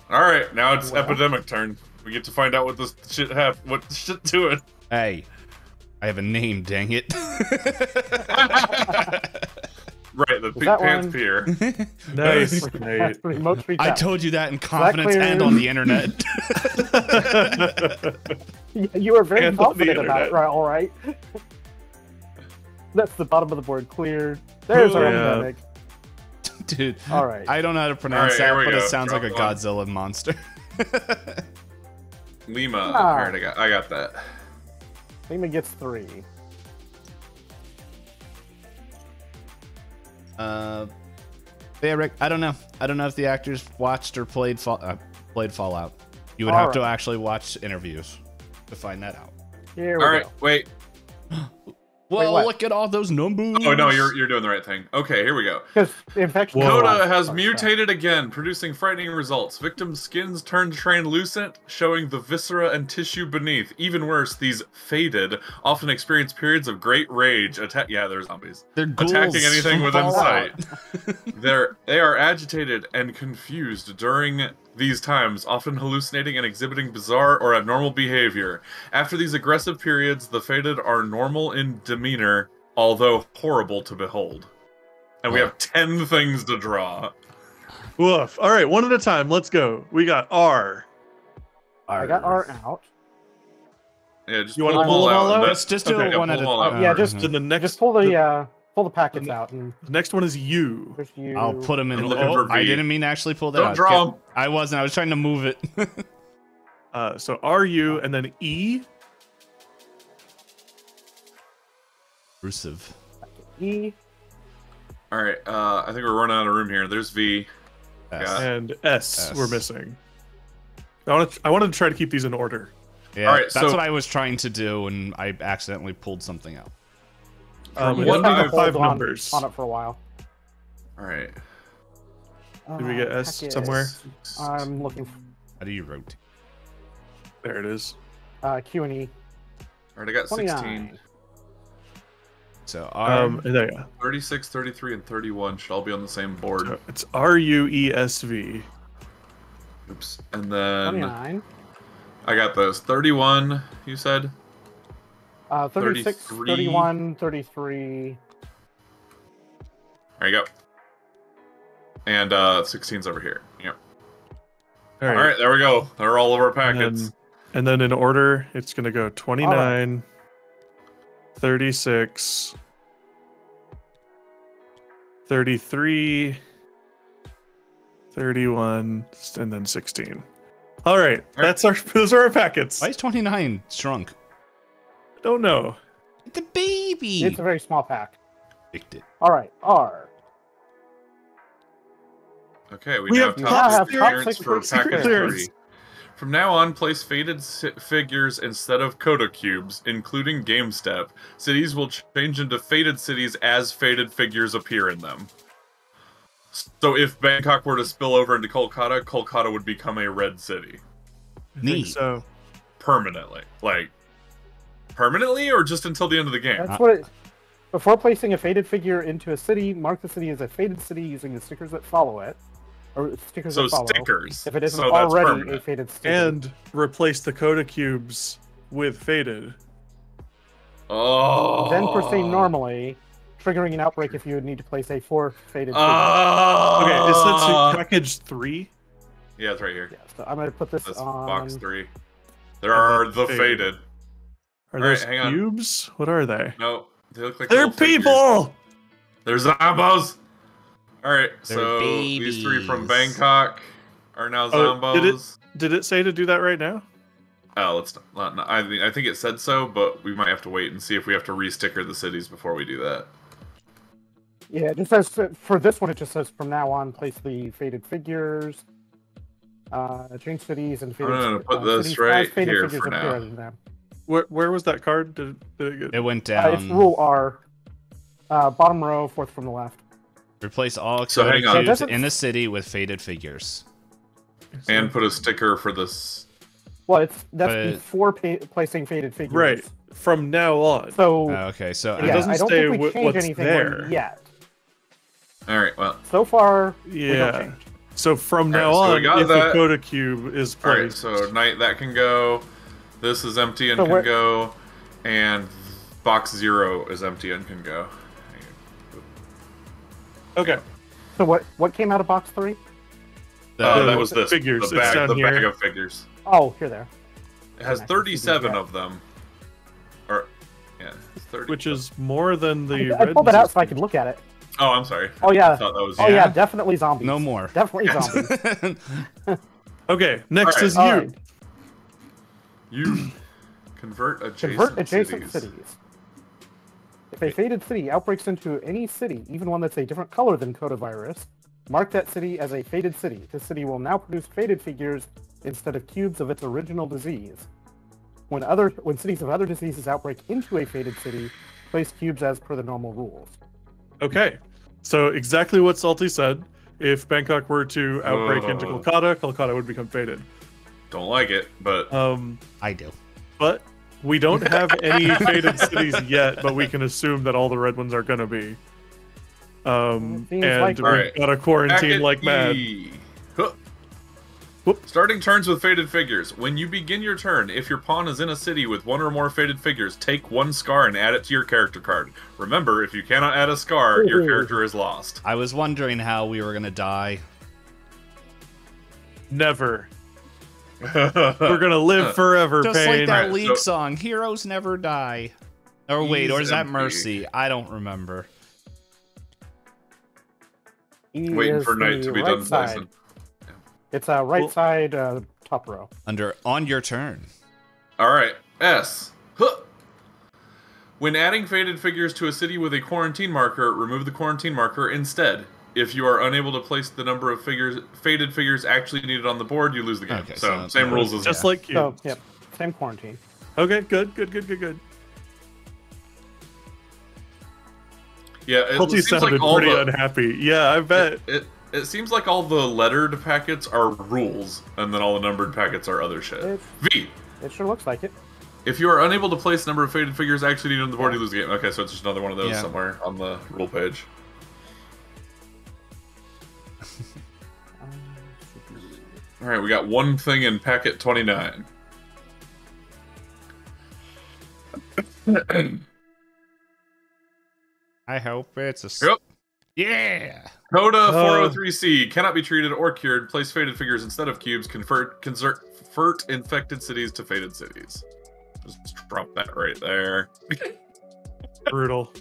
All right, now it's Well. epidemic turn. We get to find out what this shit what the shit doing. Hey, I have a name. Dang it. Right, the that pants one? pier. Nice. Nate. Remote speech I out. told you that in confidence clears? and on the internet. You were very And on the confident about it, internet. right? All right. That's the bottom of the board cleared. There's our Yeah. epidemic. Dude, All right. I don't know how to pronounce All right, here that, we but go. it sounds like a Drop one. Godzilla monster. Lima. Ah. All right, I got that. Lima gets 3. Yeah, Rick, I don't know. I don't know if the actors watched or played Fallout. You would have to Alright. actually watch interviews to find that out. Here we All right, go. wait. Well, what? look at all those numbers. Oh no, you're doing the right thing. Okay, here we go. Because infection. Whoa. Coda has Sorry, mutated again, producing frightening results. Victims' skins turned translucent, showing the viscera and tissue beneath. Even worse, these faded often experience periods of great rage. Yeah, they're zombies. They're ghouls Attacking anything from within Fallout. sight. They are agitated and confused during these times, often hallucinating and exhibiting bizarre or abnormal behavior. After these aggressive periods, the faded are normal in demeanor, although horrible to behold. And we have 10 things to draw. Woof. All right, one at a time. Let's go. We got R. I got R out. Yeah, just You pull wanna them all pull them all out. out? and Let's just do Okay, it yeah, one pull at a them all out. time. Yeah, just- Then the next Just pull the packets out and the next one is U. there's you. I'll put them in. I'm looking Oh, for I V. didn't mean to actually pull that Don't out. draw 'em. I wasn't. I was trying to move it. So RU and then E. Intrusive. E. All right, I think we're running out of room here. There's V. S. And S, S. we're missing. I wanted to try to keep these in order. Yeah, All right, that's so- what I was trying to do, and I accidentally pulled something out. From We Just one have to kinda five hold on- numbers. on it for a while. All right. Did we get S packet. somewhere? I'm looking for How do you rotate? There it is. Q and E. All right, I got 29. 16. So R. There you go. 36, 33, and 31 should all be on the same board. So it's RUESV. Oops. And then 29. I got those. 31, you said? 36, 33. 31, 33. There you go. And 16's over here. Yep. All All right, there we go. They're all over our packets. And then in order, it's going to go 29, 36, 33, 31, and then 16. All right, those are our packets. Why is 29 shrunk? Don't know. The baby. It's a very small pack. Picked it. All right, R. Okay, we We now have have top top secret clearance for secret packet clearance. 3. From now on, place faded figures instead of Coda cubes, including Game Step. Cities will change into faded cities as faded figures appear in them. So if Bangkok were to spill over into Kolkata, Kolkata would become a red city. I think Neat. so. Permanently. Like, permanently or just until the end of the game? That's what it. Before placing a faded figure into a city, mark the city as a faded city using the stickers that follow it. Or stickers So that follow. stickers. If it isn't So that's already permanent. a faded sticker. And replace the Coda cubes with faded. Oh. Then proceed normally, triggering an outbreak if you would need to place a 4 faded figure. Okay, is that package 3? Yeah, it's right here. Yeah, so I'm going to put this That's on... box 3. There are the faded. faded. Are All those right, hang on. cubes? What are they? No, they look like They're little figures. people! They're zombos. All right, They're so these 3 from babies. Bangkok are now Oh, zombos. Did it say to do that right now? Oh, let's not. I think it said so, but we might have to wait and see if we have to re-sticker the cities before we do that. Yeah, it just says, for this one, it just says from now on, place the faded figures, change cities, and faded gonna put this cities right as faded here figures for appear now. in them. Where was that card? Did it get... It went It's down. rule R, bottom row, 4th from the left. Replace all So Coda hang on. cubes Doesn't- in a city with faded figures. And put a sticker for this. Well, that's But- before placing faded figures. Right. From now on. So, Okay, so It yeah, doesn't I don't say think we changed what's anything there. yet. All right, well, So far, we don't Yeah. change. So from Alright, now so we on, got if the that. Coda cube is all right. placed, So night that can go. This is empty and So can where- go, and box 0 is empty and can go. okay. So what came out of box 3? That was this figures, The it's bag, down the bag here. of figures. Oh, here there. It has I can see 37 that. of them. Or yeah, it's 30. Which is more than the I red pulled that out so I system. could look at it. Oh, I'm sorry. Oh yeah. I thought that was. Oh yeah, Yeah. definitely zombies. no more. Definitely zombies. Okay, next Alright. is you. Alright. You convert adjacent, Convert adjacent cities. cities. If a faded city outbreaks into any city, even one that's a different color than Codavirus, mark that city as a faded city. This city will now produce faded figures instead of cubes of its original disease. When cities of other diseases outbreak into a faded city, place cubes as per the normal rules. Okay, so exactly what Salty said. If Bangkok were to outbreak into Kolkata would become faded. Don't like it, but I do. But we don't have any faded cities yet, but we can assume that all the red ones are gonna be. And Seems like- we've Alright. got to quarantine packet like mad. E. Huh. Whoop. Starting turns with faded figures. When you begin your turn, if your pawn is in a city with 1 or more faded figures, take 1 scar and add it to your character card. Remember, if you cannot add a scar, your Ooh. character is lost. I was wondering how we were gonna die. Never. We're gonna live forever, Just Pain. like that Right, League so- song, "Heroes Never Die." Or wait, or Ease is that empty. Mercy? I don't remember. E Waiting is for night the to be right done side. slicing. It's right Well- side top row. On your turn. Alright, S. Huh. When adding faded figures to a city with a quarantine marker, remove the quarantine marker instead. If you are unable to place the number of faded figures actually needed on the board, you lose the game. Okay, so so same no, rules as Just Yeah. like you. So yep, same quarantine. Okay, good. yeah. It Salty seems sounded like all pretty the, unhappy. Yeah, I bet. It seems like all the lettered packets are rules, and then all the numbered packets are other shit. It, V. it sure looks like it. If you are unable to place the number of faded figures actually needed on the board, you lose the game. Okay, so it's just another one of those Yeah. somewhere on the rule page. All right, we got one thing in packet 29. I hope it's a. Yep. Yeah. Coda Oh. 403C cannot be treated or cured. Place faded figures instead of cubes. Convert infected cities to faded cities. Just drop that right there. Brutal.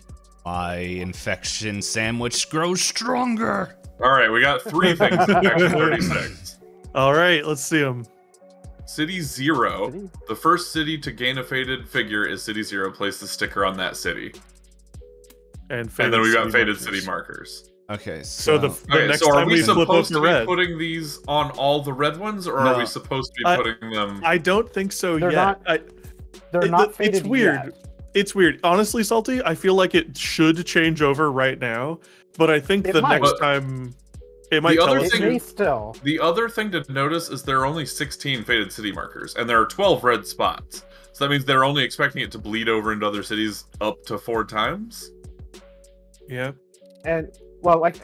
My infection sandwich grows stronger. All right, we got 3 things in packet 36. All right, let's see them. City 0. City? The first city to gain a faded figure is City 0. Place the sticker on that city. And And then we got faded markers. city markers. Okay, So the Okay, next so are time we we flip supposed to over be red, putting these on all the red ones, or No. are we supposed to be I- putting them... I don't think so They're yet. not- They're not faded It's weird. yet. It's weird. Honestly, Salty, I feel like it should change over right now, but I think It the might. next time it might The tell other us It thing- to. may still. The other thing to notice is there are only 16 faded city markers, and there are 12 red spots. So that means they're only expecting it to bleed over into other cities up to 4 times? Yeah. And well, like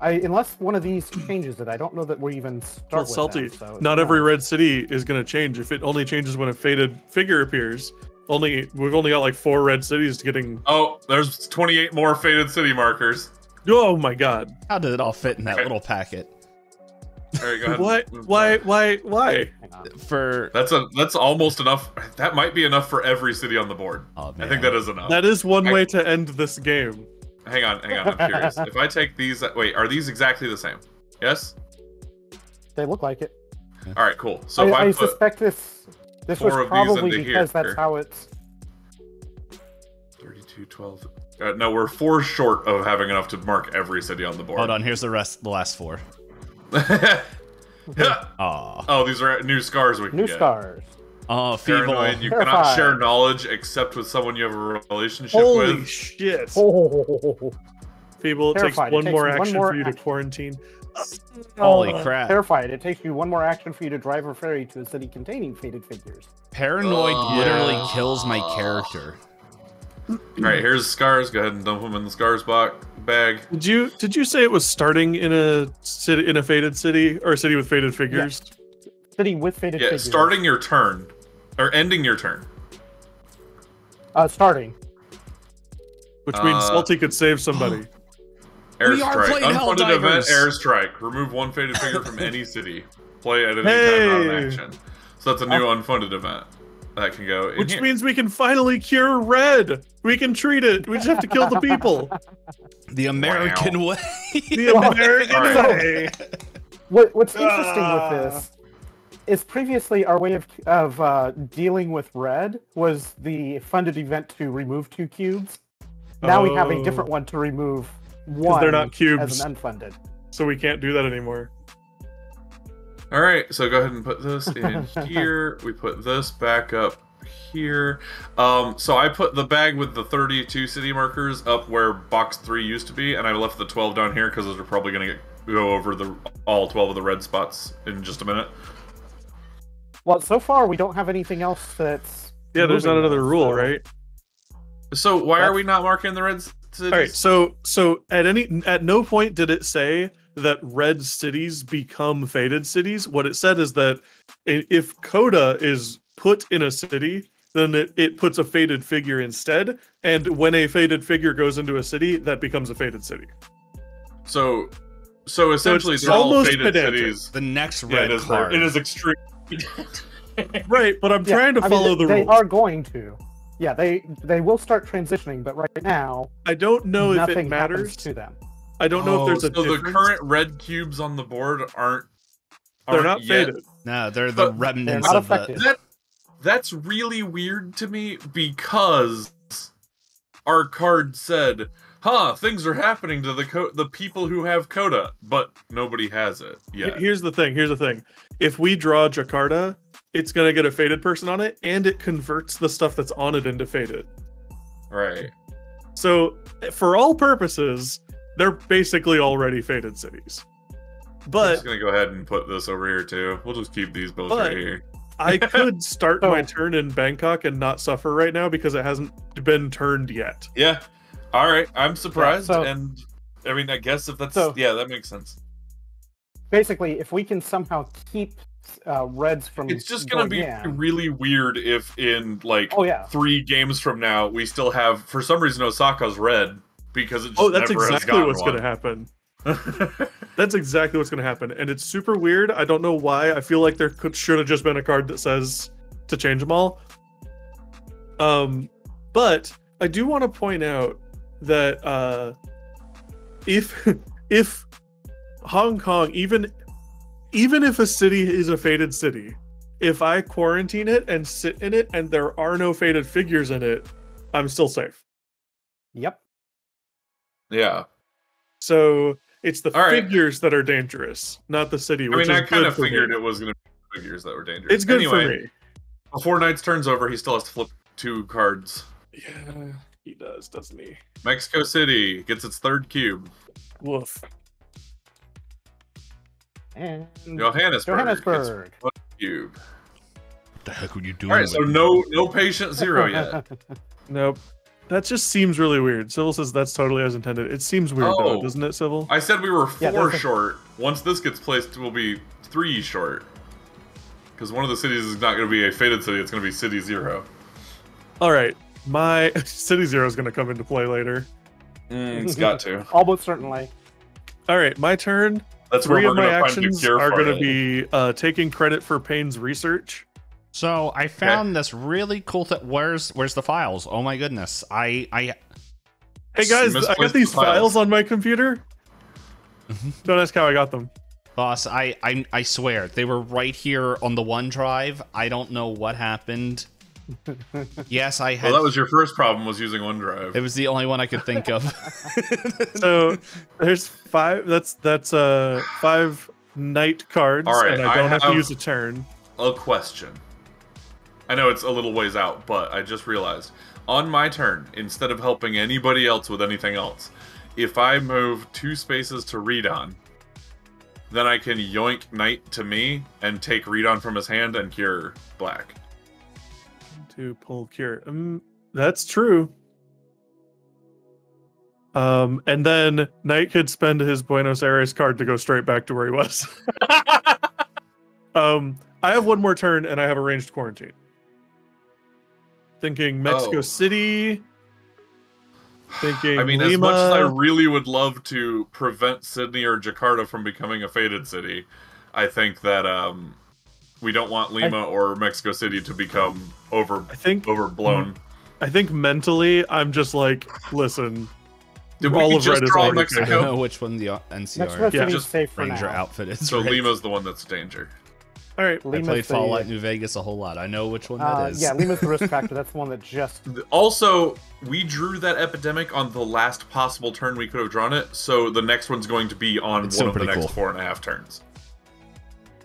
unless one of these changes it, I don't know that we even start Well, with Salty, them, so not every red city is going to change. If it only changes when a faded figure appears, we've only got like 4 red cities getting. Oh, there's 28 more faded city markers. Oh my god! How did it all fit in that little packet? All right, go ahead. What? Why? hang on. For That's almost enough. That might be enough for every city on the board. oh man, I think that is enough. That is one way to end this game. Hang on. I'm curious. If I take these, wait, are these exactly the same? Yes. They look like it. All right, cool. So if I I put suspect this 4 was of these probably into because here. that's how it's. 32, 12. No, we're 4 short of having enough to mark every city on the board. hold on. Here's the last 4. Aw. Oh, these are new scars we can New get. scars. Oh, feeble. Paranoid, you Terrified. cannot share knowledge except with someone you have a relationship Holy with. shit! Oh, People, it takes Terrified. It one takes more one action more for you to action. quarantine. Holy crap. terrified! It takes you one more action for you to drive a ferry to a city containing faded figures. Paranoid Oh. literally kills my character. All right, here's scars. Go ahead and dump them in the scars bag. Did you say it was starting in a city, in a faded city, or a city with faded figures? City with faded Yeah, figures. starting your turn or ending your turn. Starting. Which means Uh, Salty could save somebody. We are Airstrike. playing Unfunded event. Helldivers. Airstrike. Remove 1 faded figure from any city. Play at any time not Hey. an action. So that's a new unfunded event that can go in Which here. means we can finally cure red. We can treat it. We just have to kill the people. The American way. The American All right. way. What's interesting with this is previously our way of dealing with red was the funded event to remove 2 cubes. Now we have a different one to remove 1 they're not cubes. as an unfunded. So we can't do that anymore. All right, so go ahead and put this in here. We put this back up here. So I put the bag with the 32 city markers up where box 3 used to be, and I left the 12 down here because those are probably going to go over all 12 of the red spots in just a minute. Well, so far we don't have anything else that's. Yeah, there's not moving another those, rule, so- right? So why are That's- we not marking the red cities? All right. So at no point did it say that red cities become faded cities. What it said is that if Coda is put in a city, then it puts a faded figure instead, and when a faded figure goes into a city, that becomes a faded city. So essentially, it's they're all almost faded pedantic. cities. The next Yeah, red it is. card. It is extreme. Right, but I'm Yeah, trying to I mean, follow the they rules. are going to. Yeah, they will start transitioning, but right now I don't know if nothing it happens matters. to them. I don't know if there's a so the difference. current red cubes on the board aren't They're not yet. faded. No, they're the But remnants not of the. affected. That's really weird to me because our card said, things are happening to the people who have Coda, but nobody has it yet. Here's the thing. If we draw Jakarta, it's gonna get a faded person on it, and it converts the stuff that's on it into faded. Right. So, for all purposes, they're basically already faded cities. I'm But just gonna go ahead and put this over here too. We'll just keep these both But- right here. I could start So- my turn in Bangkok and not suffer right now because it hasn't been turned yet. Yeah. All right. I'm surprised, so- and I mean, I guess if that's So- yeah, that makes sense. Basically, if we can somehow keep reds from It's just gonna going be in- really weird if in like Oh yeah, 3 games from now we still have for some reason Osaka's red because it just Oh, that's never exactly has what's gotten gonna happen. one. That's exactly what's gonna happen, and it's super weird. I don't know why. I feel like there should have just been a card that says to change them all. But I do want to point out that if Hong Kong, even if a city is a faded city, if I quarantine it and sit in it and there are no faded figures in it, I'm still safe. yep. Yeah. So it's the All right. figures that are dangerous, not the city. I Which mean, I is kind good of for figured me. it was going to be figures that were dangerous. It's good anyway, for me. Before Knight's turn's over, he still has to flip 2 cards. Yeah, he does, doesn't he? Mexico City gets its 3rd cube. Woof. And Johannesburg, Johannesburg. gets 1 cube. What the heck were you doing? All right, so no patient 0 yet. Nope. That just seems really weird. Civil says that's totally as intended. It seems weird though, Oh. doesn't it, Civil? I said we were 4 Yeah, there's a- short. Once this gets placed, we'll be 3 short. Because one of the cities is not going to be a fated city, it's going to be City 0. All right, my City 0 is going to come into play later. It's got to. Almost certainly. All right, my turn. That's 3 where of we're my going to find the actions cure are for going to it. be taking credit for Payne's research. So I found this really cool thing. Where's the files? Oh my goodness! Hey guys, I misplaced got these the files. files on my computer. Don't ask how I got them. Boss, I swear they were right here on the OneDrive. I don't know what happened. Yes, I had. Well, that was your first problem, was using OneDrive. It was the only one I could think of. So there's 5. That's 5 night cards, All right, and I don't have to have- use a turn. A question. I know it's a little ways out, but I just realized. On my turn, instead of helping anybody else with anything else, if I move 2 spaces to read on, then I can yoink Knight to me and take read on from his hand and cure Black. To pull cure. That's true. And then Knight could spend his Buenos Aires card to go straight back to where he was. I have 1 more turn and I have a ranged quarantine. Thinking Mexico Oh. City. Thinking I mean, Lima. as much as I really would love to prevent Sydney or Jakarta from becoming a fated city, I think that we don't want Lima or Mexico City to become I think overblown. I think mentally I'm just like, listen, Did all we of just red is draw already I Mexico? don't know which one the Mexico NCR City's just safe for Ranger now. outfit is. So right? Lima's the one that's danger. all right. I Lima's played the- Fallout New Vegas a whole lot. I know which one that is. Yeah, Lima's the risk factor. That's the one that just. Also, we drew that epidemic on the last possible turn we could have drawn it, so the next one's going to be on It's one still of the pretty next cool. 4.5 turns.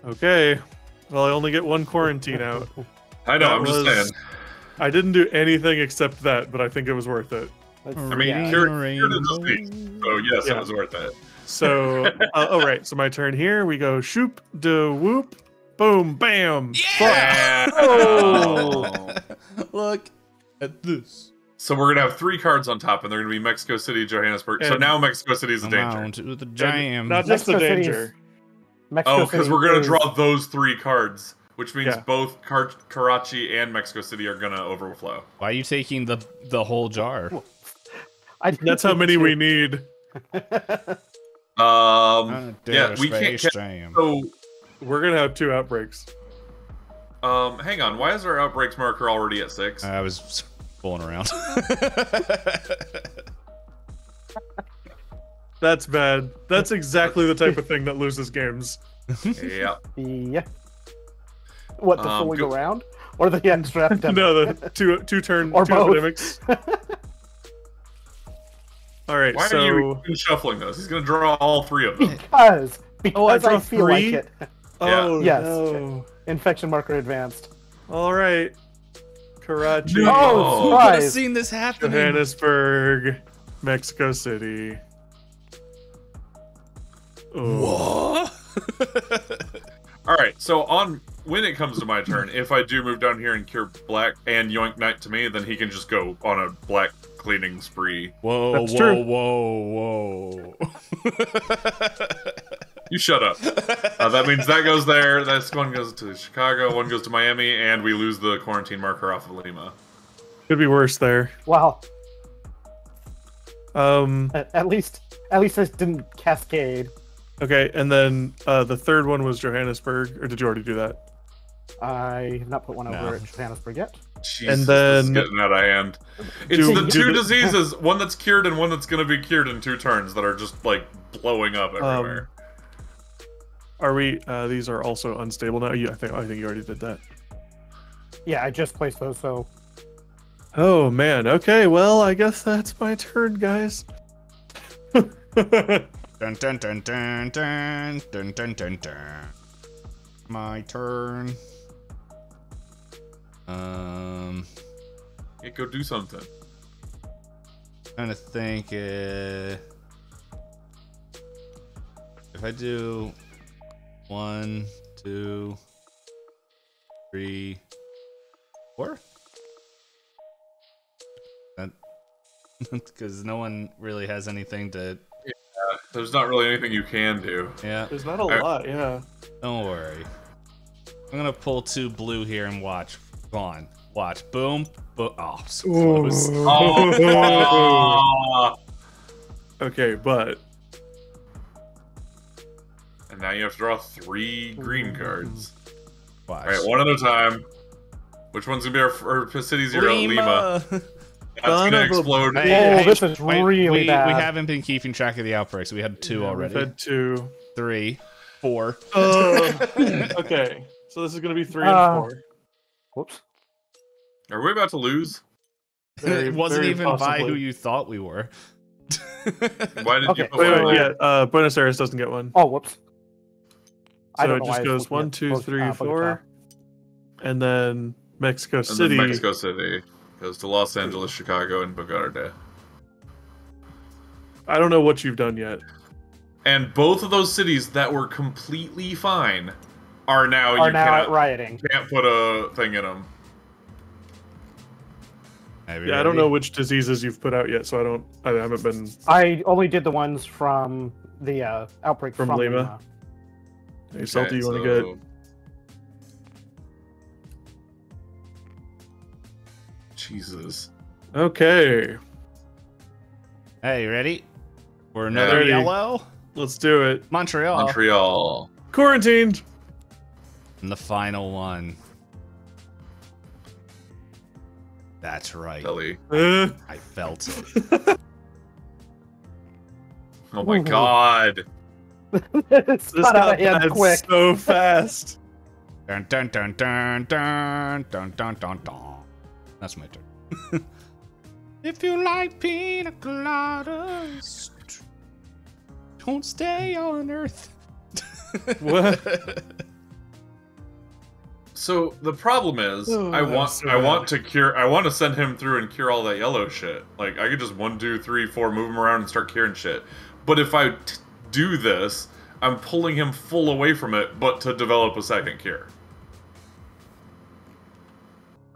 Okay. Well, I only get 1 quarantine out. I know, That I'm just was- saying. I didn't do anything except that, but I think it was worth it. Let's- I mean, yeah. cured the disease, so yes, Yeah. it was worth it. So, all right. So my turn here. We go shoop, de whoop, boom, bam. Yeah! Oh! Look at this. So we're gonna have 3 cards on top, and they're gonna be Mexico City, Johannesburg. So And- now Mexico City is a Come danger. on to the jam. Not just the Mexico City's- danger. Mexico Oh, because City we're gonna is- draw those 3 cards, which means Yeah. both Karachi and Mexico City are gonna overflow. Why are you taking the whole jar? I That's how many we need. Yeah, we can't. Jam. So, We're gonna have 2 outbreaks. hang on. Why is our outbreaks marker already at 6? I was fooling around. That's bad. That's exactly the type of thing that loses games. Yeah. Yeah. What, the fooling go- around? Or the extra epidemic? No, the two turn Or 2 both. epidemics. All right, Why so are you even shuffling those? He's gonna draw all 3 of them. Because Oh, I draw feel 3? like it. oh Yes. no. Infection marker advanced. All right, Karachi, No. Oh, Who could have surprise! seen this happening? Johannesburg, Mexico City. Oh. What? All right. So when it comes to my turn, if I do move down here and cure Black and yoink Knight to me, then he can just go on a Black cleaning spree. Whoa, That's whoa, true. whoa, whoa. You shut up. That means that goes there. This one goes to Chicago. One goes to Miami, and we lose the quarantine marker off of Lima. Could be worse there. Wow. Um. At least this didn't cascade. Okay, and then the third one was Johannesburg, or did you already do that? I have not put one over No. at Johannesburg yet. Jesus, then- this is getting out of hand. It's Do- the do 2 the- diseases, one that's cured and one that's going to be cured in 2 turns, that are just like blowing up everywhere. Are we? These are also unstable now. I think you already did that. Yeah, I just placed those, so Oh man. Okay. Well, I guess that's my turn, guys. Dun, dun, dun, dun, dun, dun, dun, dun, dun. My turn. Yeah, go do something. Trying to think. If I do 1, 2, 3, 4. because no one really has anything to. There's not really anything you can do. Yeah, There's not a lot, yeah. don't worry. I'm gonna pull 2 blue here and watch. Go on, watch. Boom, boom. Oh, so close. Oh, Okay, but and now you have to draw 3 green cards. Watch. All right, one at a time. Which one's gonna be our city 0? Lima. That's gonna explode. Hey, this is really bad. We haven't been keeping track of the outbreaks. We had 2 already. We've had 2. 3, 4. Okay, so this is gonna be 3 and 4. Whoops. Are we about to lose? Very- It wasn't very even by possibly. who you thought we were. Why did Okay, you put Wait, one wait, here? yeah. Buenos Aires doesn't get one. Oh, whoops. I So don't it know just why I was goes looking 1, at 2, both, 3, Bogota. 4, and then Mexico And City. then Mexico City goes to Los Angeles, Chicago, and Bogota. I don't know what you've done yet. And both of those cities that were completely fine are now Are you now rioting. can't put a thing in them. Yeah, I don't know which diseases you've put out yet, so I haven't been I only did the ones from the outbreak From from Lima? Lima. Hey, Salty, you want to get Jesus. Okay, Hey, you ready? For another Ready. yellow? let's do it. Montreal. Montreal. Quarantined. And the final one. That's right. Delhi. I felt it. Oh my Ooh. god. It's This got out got of hand bad quick. so fast. Dun dun dun dun dun dun dun dun dun. That's my turn. If you like pina coladas, don't stay on Earth. What? So the problem is, Oh, I that's so want to send him through and cure all that yellow shit. Like I could just 1, 2, 3, 4 move him around and start curing shit. But if I do this, I'm pulling him full away from it, but to develop a second cure.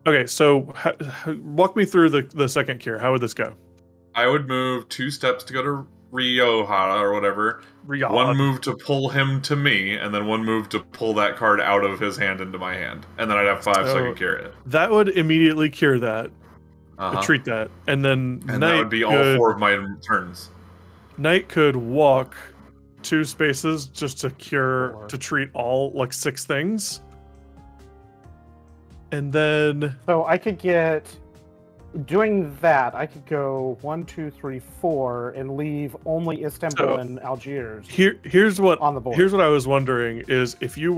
Okay, so walk me through the second cure. How would this go? I would move 2 steps to go to Rioja or whatever. Riyadh. 1 move to pull him to me, and then 1 move to pull that card out of his hand into my hand. And then I'd have 5 so I Oh. could cure it. That would immediately cure that. Uh-huh. Treat that, and then And Knight that would be all could, 4 of my turns. Knight could walk 2 spaces just to cure Four. to treat all like 6 things, and then So I could get doing that. I could go 1, 2, 3, 4, and leave only Istanbul So- and Algiers here's what on the board. Here's what I was wondering is if you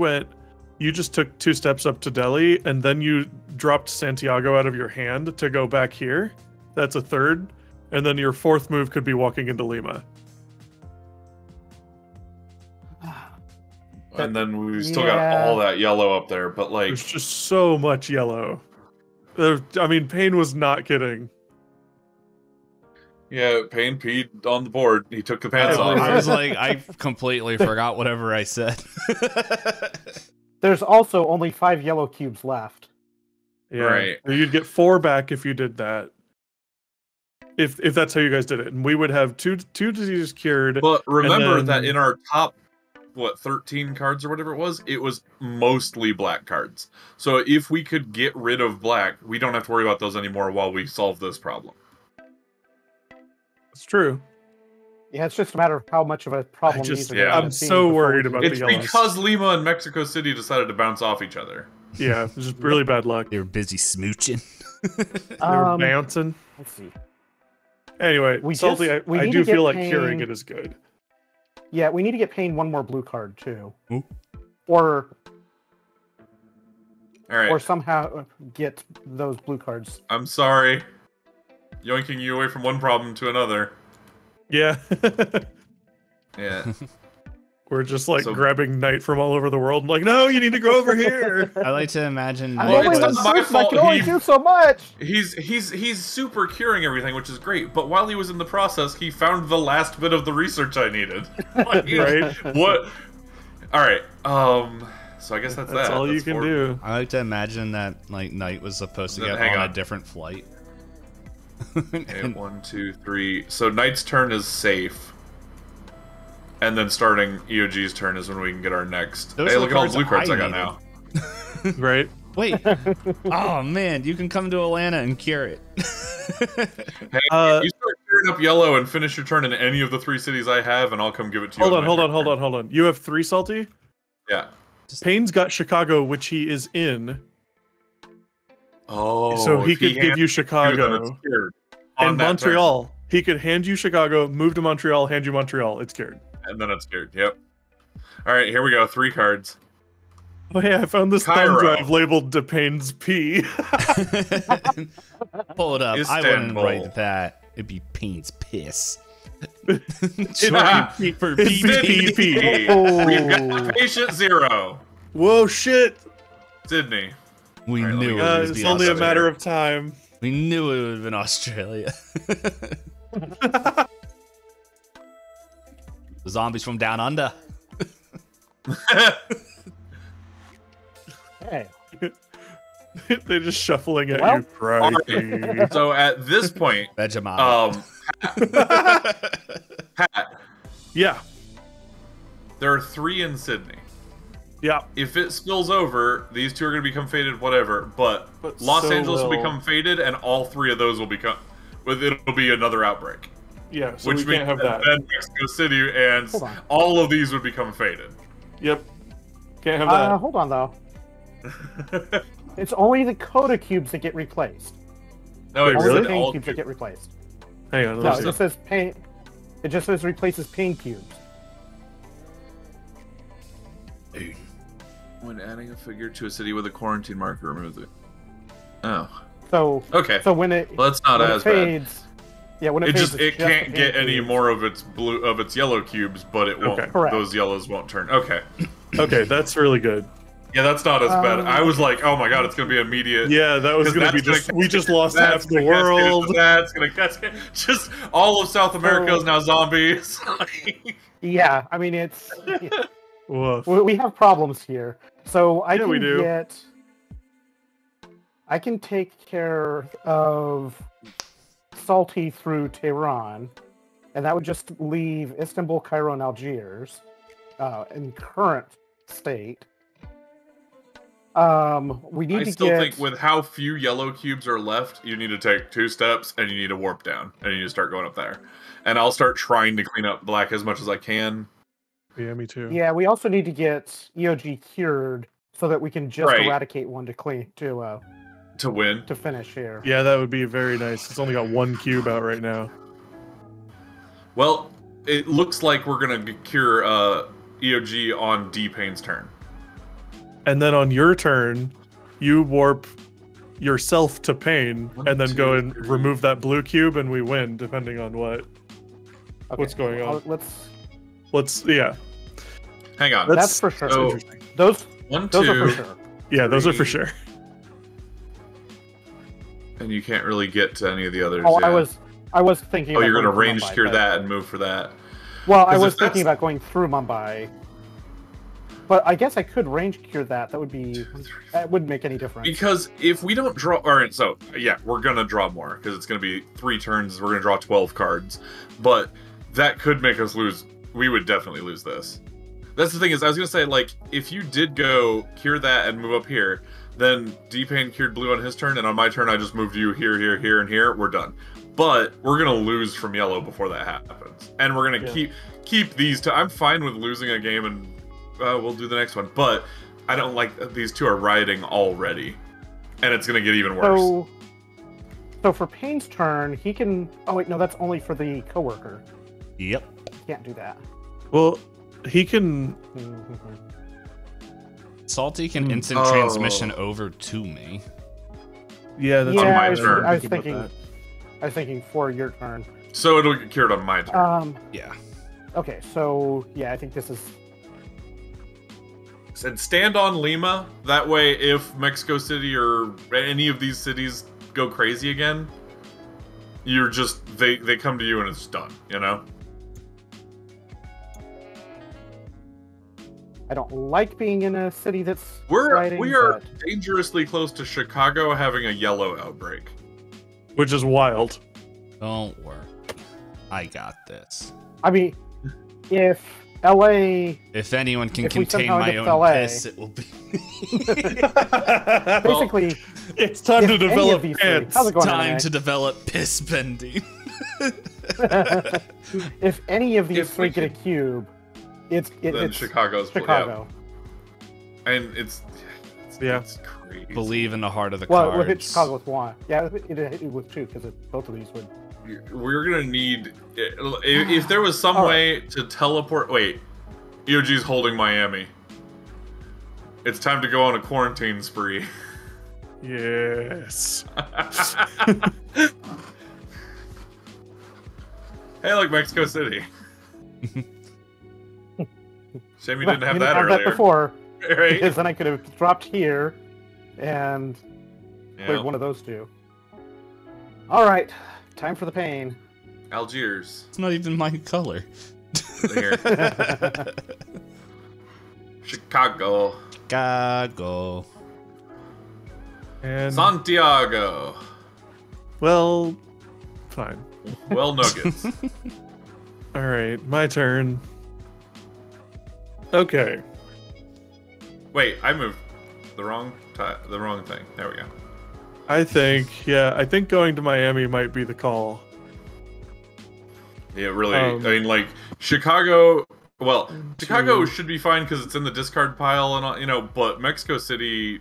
just took 2 steps up to Delhi and then you dropped Santiago out of your hand to go back here. That's a 3rd, and then your 4th move could be walking into Lima. And then we still got Yeah. all that yellow up there, but like, There's just so much yellow. I mean, Payne was not kidding. yeah, Payne peed on the board. He took the pants I off. I was like, I completely forgot whatever I said. There's also only 5 yellow cubes left. Yeah, Right. You'd get 4 back if you did that. If that's how you guys did it, and we would have two diseases cured. But remember then- that in our top, 13 cards or whatever it was mostly black cards. So if we could get rid of black, we don't have to worry about those anymore while we solve this problem. It's true. Yeah, it's just a matter of how much of a problem just- these are yeah. gonna I'm be so before we worried can about get It's the yellows. because Lima and Mexico City decided to bounce off each other. Yeah, it's just really bad luck. They were busy smooching. They were bouncing. Let's see. Anyway, We Salty, just- we I need do to get feel like Payne- curing it is good. Yeah, we need to get Payne one more blue card too, Ooh. or All right, or somehow get those blue cards. I'm sorry. Yoinking you away from one problem to another. Yeah. Yeah. We're just like So- grabbing Knight from all over the world. I'm like, no, you need to go over here. I like to imagine I'm Well, Knight it's only not one my person, I fault can only he- do so much. He's super curing everything, which is great. But while he was in the process, he found the last bit of the research I needed. Like, Right? What? All right. So I guess that's That's that. all you That's can 4. do. I like to imagine that like Knight was supposed to Then get hang on on. a different flight. Okay, 1, 2, 3. So Knight's turn is safe. And then starting EOG's turn is when we can get our next. Those Hey, are look the at all the blue cards cards I I got needed. now. Right? Wait. Oh man, you can come to Atlanta and cure it. Hey, you start clearing up yellow and finish your turn in any of the 3 cities I have, and I'll come give it to you. Hold on. You have 3 salty? Yeah. Payne's got Chicago, which he is in. Oh, So he if could give you hands you, then Chicago. it's cured on And that Montreal. He could hand you Chicago, move to Montreal, hand you Montreal. It's cured. turn. And then it's cured. Yep. All right, here we go. 3 cards. Oh, hey, I found this thumb Cairo. drive labeled DePayne's P. Pull it up. I wouldn't Istanbul. write that. It'd be Payne's piss. Ah, For It'd be PP. PP. We've got patient 0. Whoa, shit. Sydney. We All right, knew let me it go. was It's the only a Australia. matter of time. We knew it would have been Australia. The zombies from down under. Hey, They're just shuffling at Well, you. Crikey. So at this point, Vegemite. Pat, Yeah. there are 3 in Sydney. Yeah. If it spills over, these 2 are going to become faded, whatever. But Los so Angeles will will- become faded, and all 3 of those will become. It'll be another outbreak. Yeah, so Which we means can't have that. then Mexico City and Hold on. all of these would become faded. Yep. Can't have that. hold on though. It's only the Coda cubes that get replaced. No, Wait, it Only really? the said pain all cubes that get replaced. Hang on. No, Let's it see. just says pain. It just says replaces pain cubes. When adding a figure to a city with a quarantine marker, remove it. Oh, So okay. so when it Well, that's not when as it bad. fades, yeah, when it It fades, just it's it can't the get pain any cubes. more of its yellow cubes, but it won't. Okay. Correct. Those yellows won't turn. Okay. Okay, that's really good. Yeah, that's not as bad. I was Okay. like, oh my god, it's gonna be immediate. Yeah, that was 'Cause going to be that's just. We just lost That's half the gonna cascade into world. That's gonna cascade. Just all of South America is now zombies. Yeah, I mean it's Woof. we have problems here. So I Yeah, can we do. get. I can take care of Salty through Tehran, and that would just leave Istanbul, Cairo, and Algiers in current state. We need I to still get. think with how few yellow cubes are left, you need to take 2 steps and you need to warp down and you need to start going up there. And I'll start trying to clean up black as much as I can. Yeah, me too. Yeah, we also need to get EOG cured so that we can just Right. eradicate one to To win. finish here. Yeah, that would be very nice. It's only got 1 cube out right now. Well, it looks like we're gonna cure EOG on D-Pain's turn. And then on your turn, you warp yourself to Pain, One, and then go two, and three. remove that blue cube, and we win, depending on Okay, what's going on. Let's. Yeah. Hang on. That's for sure. So, Interesting. Those 1, those 2, are for sure. Yeah, those are for Three. sure. and you can't really get to any of the others. Oh, yeah. I was thinking. Oh, about you're gonna going through range Mumbai, cure but- that and move for that. Well, I 'Cause was if that's- thinking about going through Mumbai, but I guess I could range cure that. That wouldn't make any difference. Because if we don't draw, all right, so yeah, we're gonna draw more because it's gonna be 3 turns. We're gonna draw 12 cards, but that could make us lose. We would definitely lose this. That's the thing is, I was gonna say like if you did go cure that and move up here, then D-Pain cured blue on his turn, and on my turn I just moved you here, here, here, and here. We're done. But we're gonna lose from yellow before that happens, and we're gonna keep these two. I'm fine with losing a game and we'll do the next one, but I don't like that these 2 are rioting already, and it's gonna get even worse. So for Payne's turn, he can. Oh wait, no, that's only for the coworker. Yep. Can't do that. Well, he can. Salty can instant Oh. transmission over to me. Yeah, that's Yeah, my I was, turn. I was Think about thinking. that. I was thinking for your turn. So it'll get cured on my turn. Yeah. Okay, so yeah, I think this is. And stand on Lima. That way, if Mexico City or any of these cities go crazy again, you're just they come to you and it's done. You know. I don't like being in a city that's We rioting, are but- dangerously close to Chicago having a yellow outbreak. which is wild. Don't worry. I got this. I mean, if LA, If anyone can If we contain somehow my get own to LA. piss, it will be. basically, It's time if to any develop of these pants. three, how's it going? Time Renee? to develop piss bending. If any of these If three we get a could- cube, it's Then Chicago's Chicago. Yeah. And it's Yeah. it's crazy. Believe in the heart of the Well, cards. we'll hit Chicago with one. Yeah, it with two because both of these would. We're gonna need if there was some way to teleport. Wait, EOG's holding Miami. It's time to go on a quarantine spree. Yes. Hey, look, Mexico City. Shame you didn't have We that didn't have earlier. that before, Right? because then I could have dropped here and Yeah. played one of those two. All right, time for the pain. Algiers. It's not even my color. There. Chicago. Chicago. And Santiago. well, fine. Well, Nuggets. All right, my turn. Okay. Wait, I moved the wrong thing. There we go. I think going to Miami might be the call. Yeah, really. Um, I mean, like Chicago. Well, Chicago to- should be fine because it's in the discard pile and all, you know. But Mexico City,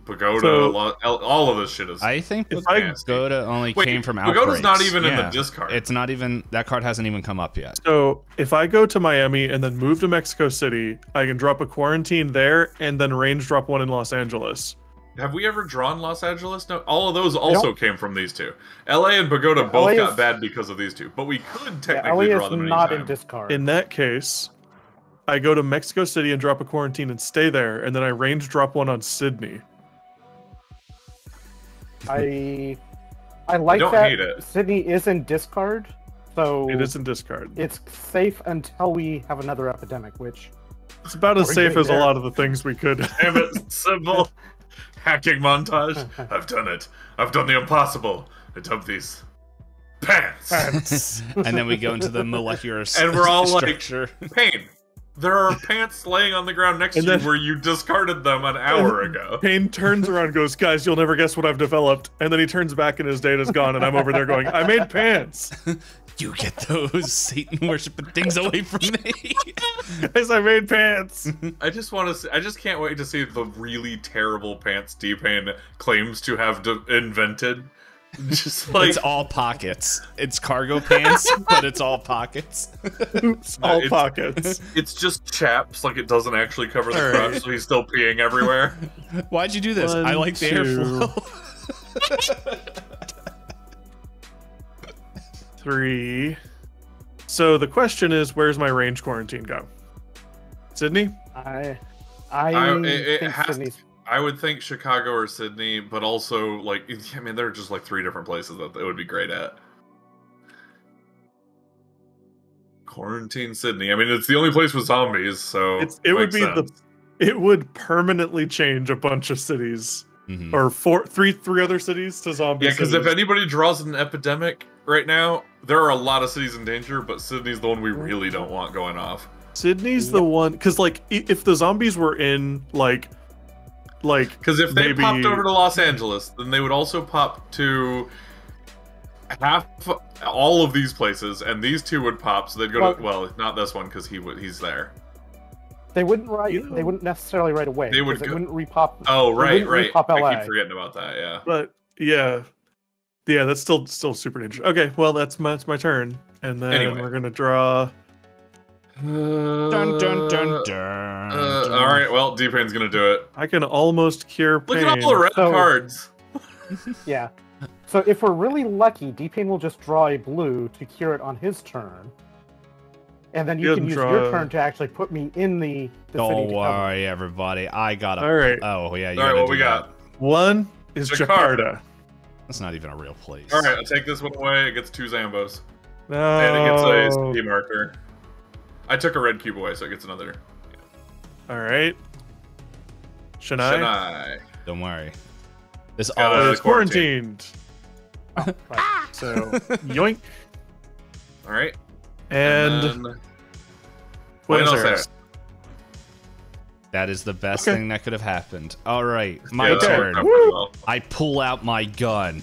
Pagoda, So- all of this shit is. I think If I Pagoda only Wait, came from Pagoda's outbreaks. not even in Yeah. the discard. It's not even, that card hasn't even come up yet. So if I go to Miami and then move to Mexico City, I can drop a quarantine there and then range drop one in Los Angeles. Have we ever drawn Los Angeles? No, all of those also don't- came from these two. LA and Pagoda both LA got is- bad because of these two, but we could Yeah, technically LA draw is them not anytime. in discard. In that case, I go to Mexico City and drop a quarantine and stay there, and then I range drop one on Sydney. I like don't that hate it. Sydney is in discard, so It is in discard. it's safe until we have another epidemic, which It's about as We're safe getting as a there. lot of the things we could. Damn it, symbol. Hacking montage. I've done it. I've done the impossible. I dumped these pants. And then we go into the molecular And we're all like- structure. Pain. There are pants laying on the ground next to And you then- where you discarded them an hour ago. Payne turns around and goes, "Guys, you'll never guess what I've developed." And then he turns back and his data's gone, and I'm over there going, "I made pants." You get those Satan worshiping things away from me. Guys, I made pants. I just want to see, I just can't wait to see the really terrible pants D-Pain claims to have invented. Just like It's all pockets. It's cargo pants, but it's all pockets. Oops, all it's- pockets. it's just chaps, like it doesn't actually cover the All crotch, right. so he's still peeing everywhere. Why'd you do this? I One, like the two. airflow. 3. So the question is, where's my range quarantine go? Sydney? I it think has- Sydney's. I would think Chicago or Sydney, but also like I mean, there are just like 3 different places that it would be great at. Quarantine Sydney. I mean, it's the only place with zombies, so It would makes be sense. it would permanently change a bunch of cities, Mhm. or three other cities to zombie. Yeah, because if cities. anybody draws an epidemic right now, there are a lot of cities in danger, but Sydney's the one we really don't want going off. Sydney's the one, because like if the zombies were in like Because if they maybe- popped over to Los Angeles, then they would also pop to all of these places, and these two would pop. So they'd go to not this one because he's there. They wouldn't write. You know- They wouldn't necessarily right away. They would because go- wouldn't repop. Oh they right, wouldn't right. repop I LA. keep forgetting about that. Yeah. but yeah, that's still super dangerous. Okay, well that's my turn, and then Anyway. we're gonna draw. Dun dun dun dun. All right. Well, D-Pain's gonna do it. I can almost cure Look pain. at all the red So- cards. Yeah. So if we're really lucky, D-Pain will just draw a blue to cure it on his turn, and then He you can doesn't use draw your a- turn to actually put me in the city Don't to cover. worry, everybody. I got All right, Oh yeah, you All right. gotta What do we got? one is Jakarta. Jakarta. That's not even a real place. All right. I'll take this one away. It gets 2 Zambos, No, and it gets a city marker. I took a red cube away, so it gets another. all right. Shania Chennai. Don't worry. This Got all it. is quarantined. Right. So yoink. All right. And then Buenos Buenos Aires. That is the best Okay. thing that could have happened. All right, my Yeah, that turn. worked out pretty well. I pull out my gun.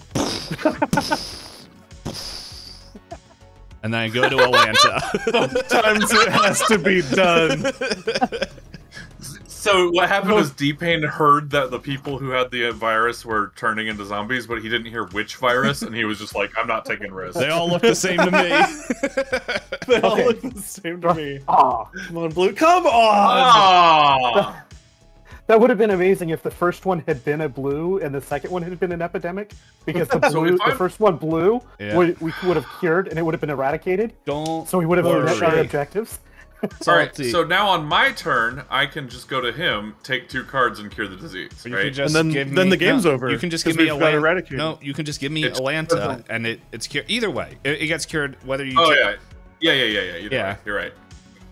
And then I go to Atlanta. Sometimes it has to be done. So what happened is D-Pain heard that the people who had the virus were turning into zombies, but he didn't hear which virus, and he was just like, "I'm not taking risks." They all look the same to me. They all Okay. look the same to me. Ah, Come on, Blue. Come on! Ah! that would have been amazing if the first one had been a blue and the second one had been an epidemic, because the So blue, if the I'm- first one blue, Yeah. we would have cured and it would have been eradicated. Don't So we would have worry. met our objectives. All right. Salty. So now on my turn, I can just go to him, take 2 cards, and cure the disease. You can Right? just And then- give then me- the game's no, over, You can just 'cause give me we've got Atlanta. eradicated. No, you can just give me It's- Atlanta, and it's cured. Either way, it gets cured whether you. Oh take- yeah. Either Yeah. way. You're right.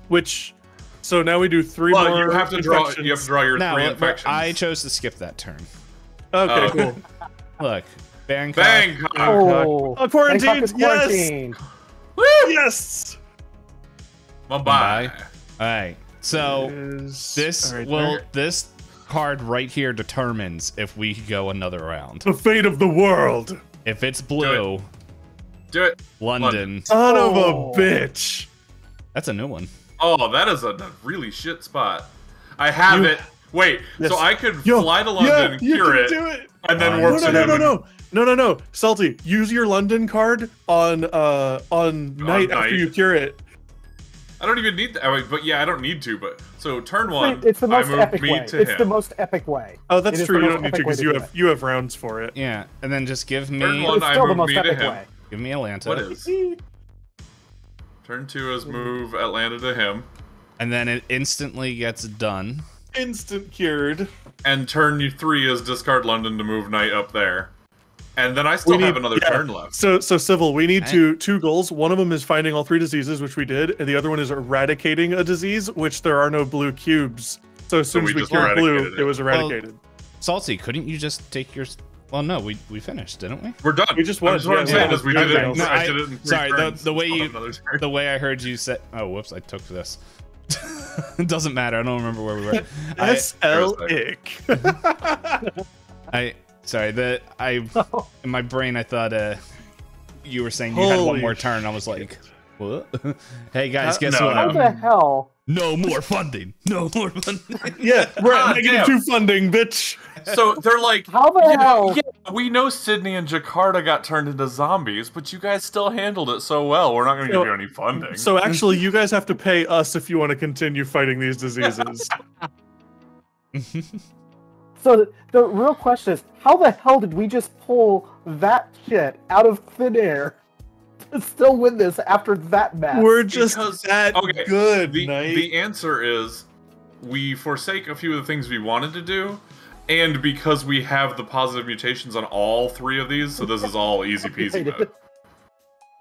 Which, so now we do 3 Well, more. you have to draw. infections. You have to draw your No, 3 but infections. I chose to skip that turn. Okay, Oh. cool. Look, Bangkok. Bangkok. Oh, Oh, quarantined, Bangkok is yes! quarantined. Yes. Bye-bye. All right, so Is- this all right, will there. this card right here determines if we go another round. The fate of the world. If it's blue, Do it. London. Son of Oh. a bitch. That's a new one. Oh, that is a really shit spot. I have You- it. Wait, Yes. so I could Yo, fly to London, you cure can it, do it. and then No, work No, to no, him. no, no, no, no, no. Salty, use your London card on night after night. you cure it. I don't even need that. Oh, wait, but yeah, I don't need to. But so turn one, It's the most I move epic me way. to It's him. the most epic way. Oh, It that's is true. the You most don't need to epic way because to you do have you have rounds for it. Yeah, and then just give Turn me one, It's I still the move most me to epic him. way. give me Atlanta. What is? Turn 2 is move Atlanta to him, And then it instantly gets done. Instant cured. and turn 3 is discard London to move Knight up there, and then I still We have need- another yeah. turn left. So Civil, we need Hey. two goals. One of them is finding all 3 diseases, which we did, and the other one is eradicating a disease, which there are no blue cubes. So as soon we as we just cured blue, eradicated it it. was eradicated. Salty, couldn't you just take your? Well, no, we finished, didn't we? We're done. We just won, That's what I'm yeah, saying yeah. is we Okay. did it. No, I did it in 3 sorry, turns the way on you another turn. the way I heard you say. Oh, whoops! I took this. It doesn't matter. I don't remember where we were. SL ick. Sorry. In my brain I thought you were saying you had one Holy more turn. I was like, what? Hey guys, guess no, what? How the hell? No more funding. No more funding. Yeah, we're Ah, at negative damn. 2 funding, bitch. So they're like, How the hell? yeah, we know Sydney and Jakarta got turned into zombies, but you guys still handled it so well. We're not going to So- give you any funding. So actually, you guys have to pay us if you want to continue fighting these diseases. So the real question is, how the hell did we just pull that shit out of thin air to still win this after that match? We're just Because- that okay, good, the Knight. the answer is we forsake a few of the things we wanted to do, and because we have the positive mutations on all 3 of these, so this is all easy peasy mode.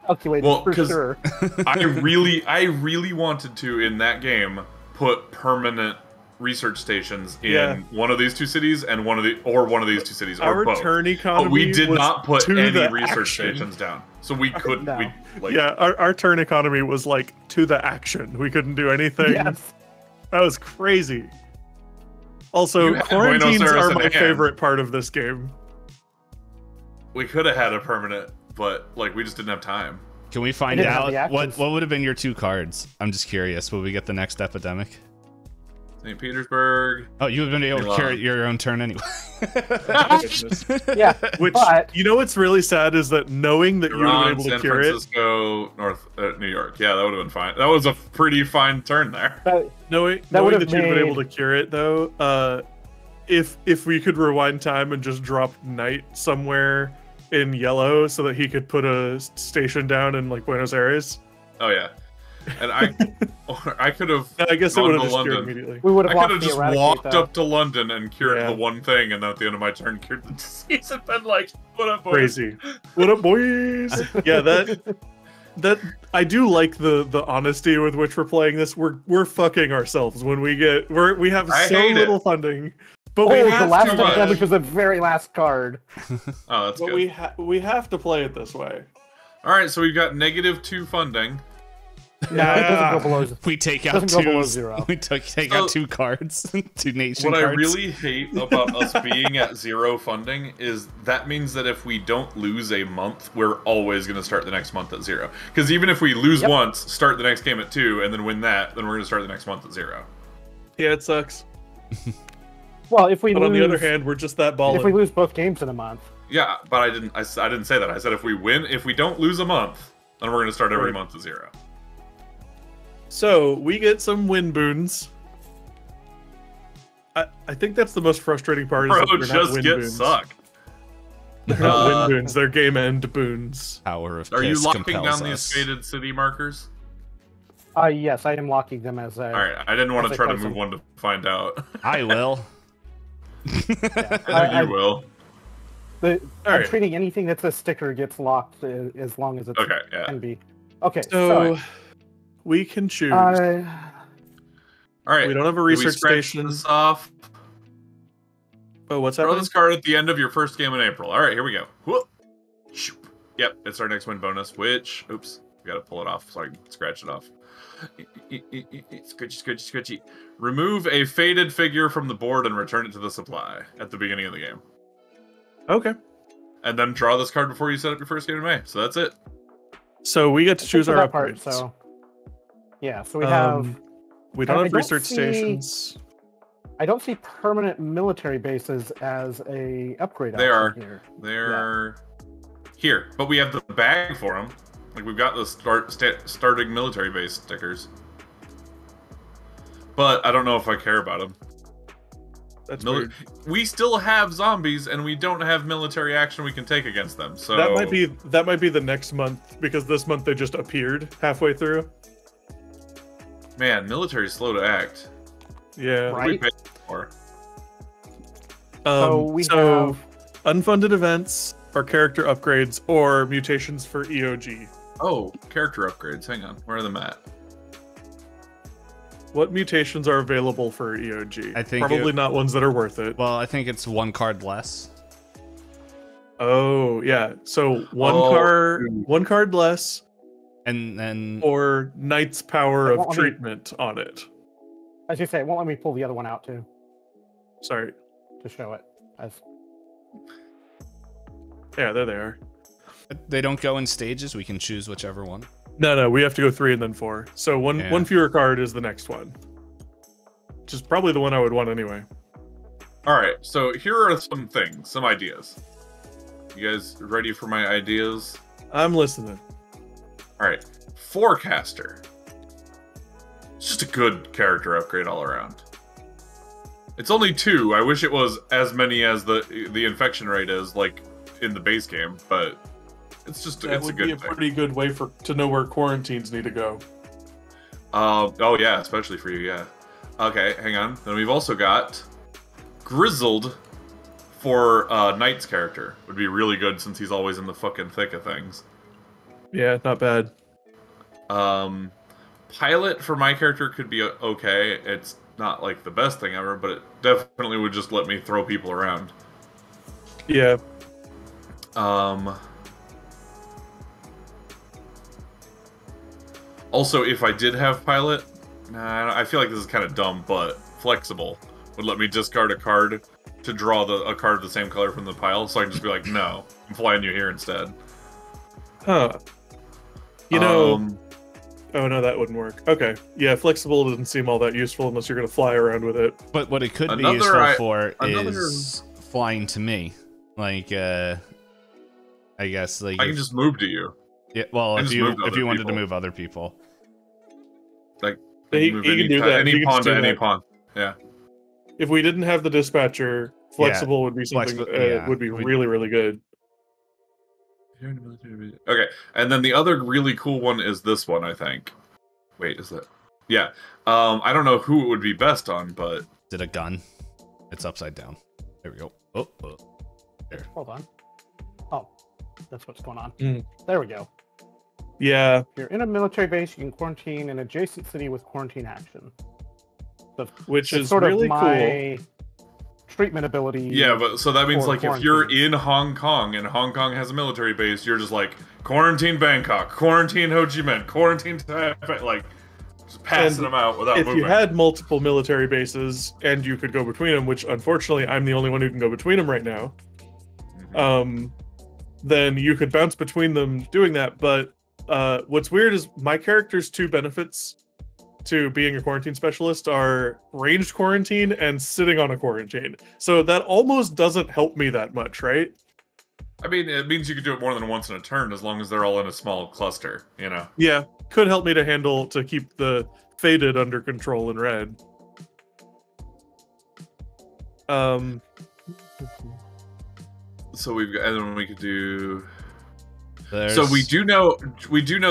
Calculated Well, for 'cause- sure. I really wanted to in that game put permanent research stations in Yeah. one of these 2 cities and one of these 2 cities, or Our both. turn economy. But we did was not put to any the research action. stations down, so we couldn't. No. We like Yeah, our turn economy was like to the action. We couldn't do anything. Yes. That was crazy. Also, You had quarantines Buenos Aires are in my hand. favorite part of this game. we could have had a permanent, but like we just didn't have time. Can we find didn't have out the what actions. would have been your 2 cards? I'm just curious. Will we get the next epidemic? St. Petersburg. Oh, you would have been able to Milan. carry your own turn anyway. Yeah. Which, But- you know what's really sad is that knowing that you would have Iran, been able to San cure it, Francisco, New York. Yeah, that would have been fine. That was a pretty fine turn there. knowing That would that have you'd have been made- able to cure it though, if we could rewind time and just drop Knight somewhere in yellow so that he could put a station down in like Buenos Aires, Oh yeah, and I could have. I guess it Gone would to have just cured London. immediately. We would I have could have lost the just eradicate, walked though. up to London and cured Yeah. the one thing, and then at the end of my turn cured the disease, and been like, "What up, boys?" Crazy. What up, boys? Yeah, that I do like the honesty with which we're playing this. We're fucking ourselves when we have I so hate it. little funding, But Oh, we the have last to, one damage was the very last card. Oh, that's but good. we have to play it this way. All right, so we've got -2 funding. No, it doesn't go below. We take out Doesn't go below two. 0. We take So- out 2 cards, 2 nation What cards. I really hate about us being at 0 funding is that means that if we don't lose a month, we're always going to start the next month at 0. Because even if we lose once, start the next game at 2, and then win that, then we're going to start the next month at 0. Yeah, it sucks. Well, if we But lose, on the other hand, we're just that if we balling. lose both games in a month, Yeah, but I didn't say that. I said if we don't lose a month, then we're going to start every Right. month at 0. So we get some win boons. I think that's the most frustrating part. Bro, is that they're not just win get boons. suck. They're not win boons. They're game end boons. Power of Are you piss locking compels down these us. faded city markers? yes, I am locking them as a. All right, I didn't want As to I try to place move them. one to find out. I will. I- You will. I'm Alright. treating anything that's a sticker gets locked as long as it Okay, yeah. can be. Okay, So we can choose. All right. We don't have a do we research scratch station. this off. Oh, what's Throw happening? this card at the end of your first game in April. All right, here we go. Whoop. Shoop. Yep, it's our next win bonus. Which, oops, we gotta pull it off so I can scratch it off. Scratchy, scratchy, scratchy. Remove a faded figure from the board and return it to the supply at the beginning of the game. Okay. And then draw this card before you set up your first game in May. So that's it. So we get to choose our that part. upgrades. So yeah, so we have. We don't I have don't research see- stations. I don't see permanent military bases as a upgrade. They option are. here. They're here, but we have the bag for them. Like we've got the starting military base stickers. But I don't know if I care about them. That's weird. We still have zombies, and we don't have military action we can take against them. So That might be the next month because this month they just appeared halfway through. man, military's slow to act. Yeah. Right. We pay more. So we so have. unfunded events are character upgrades or mutations for EOG. Oh, character upgrades. Hang on, where are them at? What mutations are available for EOG? I think probably it- not ones that are worth it. Well, I think it's 1 card less. Oh yeah, so Oh. one card less, And then or Knight's power Well, of I mean- treatment on it. As you say, it won't let me pull the other one out too Sorry. to show it. As Yeah, there they are. they don't go in stages. We can choose whichever one. No, we have to go 3 and then 4. So one Yeah. fewer card is the next one. Which is probably the one I would want anyway. All right, so here are some things, some ideas. You guys ready for my ideas? I'm listening. All right, Forecaster. It's just a good character upgrade all around. It's only 2. I wish it was as many as the infection rate is, like in the base game, but it's just That it's a would be a good thing. pretty good way to know where quarantines need to go. Oh yeah, especially for you, yeah. Okay, hang on. Then we've also got Grizzled for Knight's character. Would be really good since he's always in the fucking thick of things. Yeah, not bad. Pilot for my character could be okay. It's not like the best thing ever, but it definitely would just let me throw people around. Yeah. Also, if I did have Pilot, I feel like this is kind of dumb, but Flexible would let me discard a card to draw a card the same color from the pile, so I can just be like, no, I'm flying you here instead. Huh. You know, Um, oh no, that wouldn't work. Okay. Yeah, flexible doesn't seem all that useful unless you're going to fly around with it. But what it could be Another useful for another- is flying to me. Like, I guess, like, I can if- just move to you. yeah, well, I if just you moved if other you wanted to people. move other people. Like, He move can any, do that. any He can pawn just to do any that. pawn. Yeah. If we didn't have the dispatcher, flexible would be something Flexible- yeah, would be we- really, really good. Okay, and then the other really cool one is this one, I think. Wait, is that? Yeah. I don't know who it would be best on, but Is it a gun? It's upside down. There we go. Oh, hold on. Oh, that's what's going on. Mm. There we go. Yeah. If you're in a military base, you can quarantine an adjacent city with quarantine action. So Which it's is sort really of my treatment ability. Yeah, but so that means for like if you're quarantine. in Hong Kong and Hong Kong has a military base, you're just like quarantine Bangkok, quarantine Ho Chi Minh, quarantine Taipei, like just passing them out without If moving. you had multiple military bases and you could go between them, which unfortunately I'm the only one who can go between them right now, then you could bounce between them doing that. But what's weird is my character's two benefits to being a quarantine specialist are ranged quarantine and sitting on a quarantine. So that almost doesn't help me that much, right? I mean, it means you could do it more than once in a turn as long as they're all in a small cluster, you know? Yeah, could help me to keep the faded under control in red. So we've got, and then we could do. There's... So we do know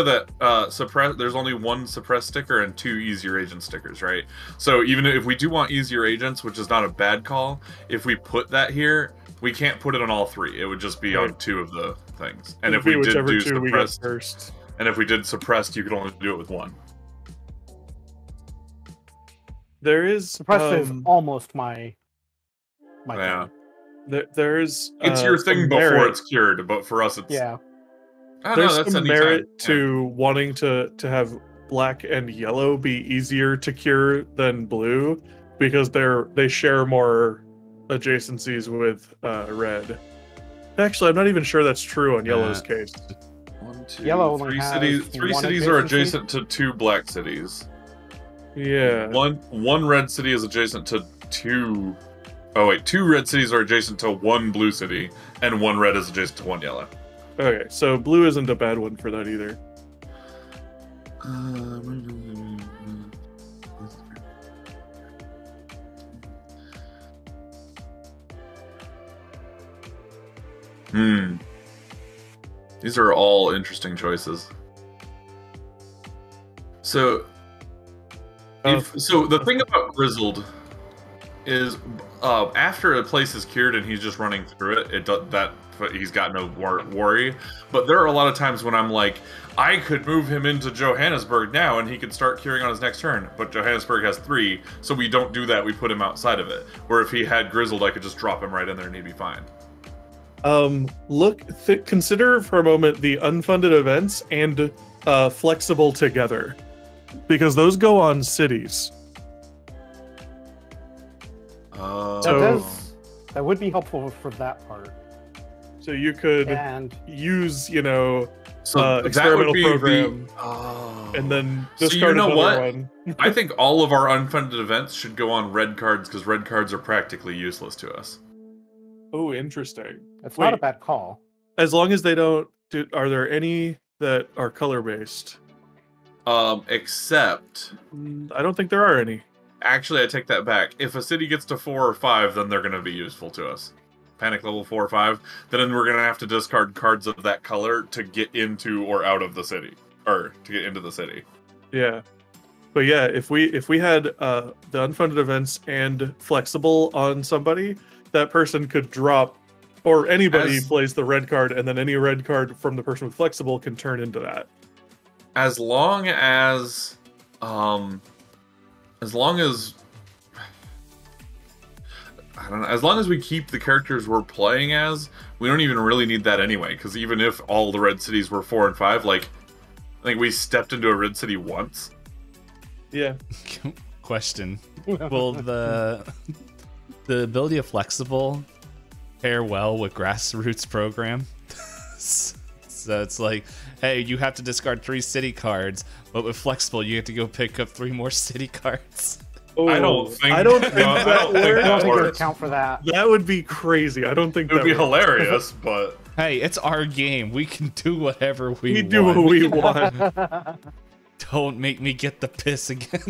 that there's only one suppress sticker and 2 easier agent stickers, right? So even if we do want easier agents, which is not a bad call, if we put that here, we can't put it on all 3. It would just be on 2 of the things. And if we did do suppressed, first. and if we did suppressed, you could only do it with 1. There is Suppressed is almost my Yeah. thing. There's It's your thing before merit. it's cured, but for us it's Yeah. Oh, There's no, that's some anytime. merit Yeah. to wanting to have black and yellow be easier to cure than blue because they share more adjacencies with red. Actually, I'm not even sure that's true on yellow's case. 1, 2, Yellow only 3 has cities. 3 one cities are adjacency? adjacent to 2 black cities. Yeah. One red city is adjacent to 2. Oh wait, 2 red cities are adjacent to 1 blue city, and 1 red is adjacent to 1 yellow. Okay, so blue isn't a bad one for that either. These are all interesting choices. So, the thing about Grizzled is, after a place is cured and he's just running through it, he's got no worry. But there are a lot of times when I'm like, I could move him into Johannesburg now and he could start curing on his next turn. But Johannesburg has 3, so we don't do that. We put him outside of it. Where if he had Grizzled, I could just drop him right in there and he'd be fine. Consider for a moment the unfunded events and flexible together, because those go on cities. That would be helpful for that part. So you could And use, So experimental that would be program, and then So you discard know another what? one. I think all of our unfunded events should go on red cards because red cards are practically useless to us. Oh, interesting. it's not a Wait. bad call. As long as they don't. Are there any that are color based? Except, I don't think there are any. actually, I take that back. If a city gets to 4 or 5, then they're going to be useful to us. Panic level 4 or 5, then we're going to have to discard cards of that color to get into or out of the city, or to get into the city. Yeah, but yeah, if we had the unfunded events and flexible on somebody, that person could drop, or anybody plays the red card, and then any red card from the person with flexible can turn into that. As long as we keep the characters we're playing as, we don't even really need that anyway. Because even if all the red cities were 4 and 5, like, I think we stepped into a red city once. Yeah. Question: will the ability of flexible pair well with grassroots program? So it's like, hey, you have to discard 3 city cards, but with flexible, you have to go pick up 3 more city cards. Oh, I don't think that I works. don't think I don't that think it would works. count for that. That would be crazy. I don't think It would that be works. hilarious, but Hey, it's our game. We can do whatever we We want. do what we want. Don't make me get the piss again.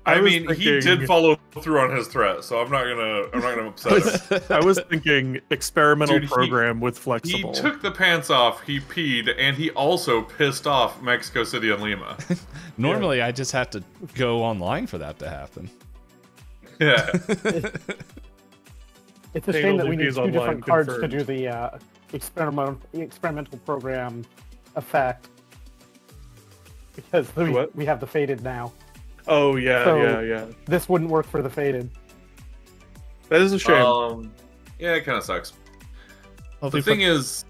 I was mean, he thinking- did follow through on his threat, so I'm not gonna upset him. I was thinking experimental Dude, program with He flexible. took the pants off, he peed, and he also pissed off Mexico City and Lima. Normally, I just have to go online for that to happen. Yeah. It's a Hey, shame no that we need Luffy's 2 online different cards to confirmed. do the experimental program effect. Because What? we have the faded now. Oh yeah, So- yeah. This wouldn't work for the faded. That is a shame. Yeah, it kind of sucks. Hopefully The thing is,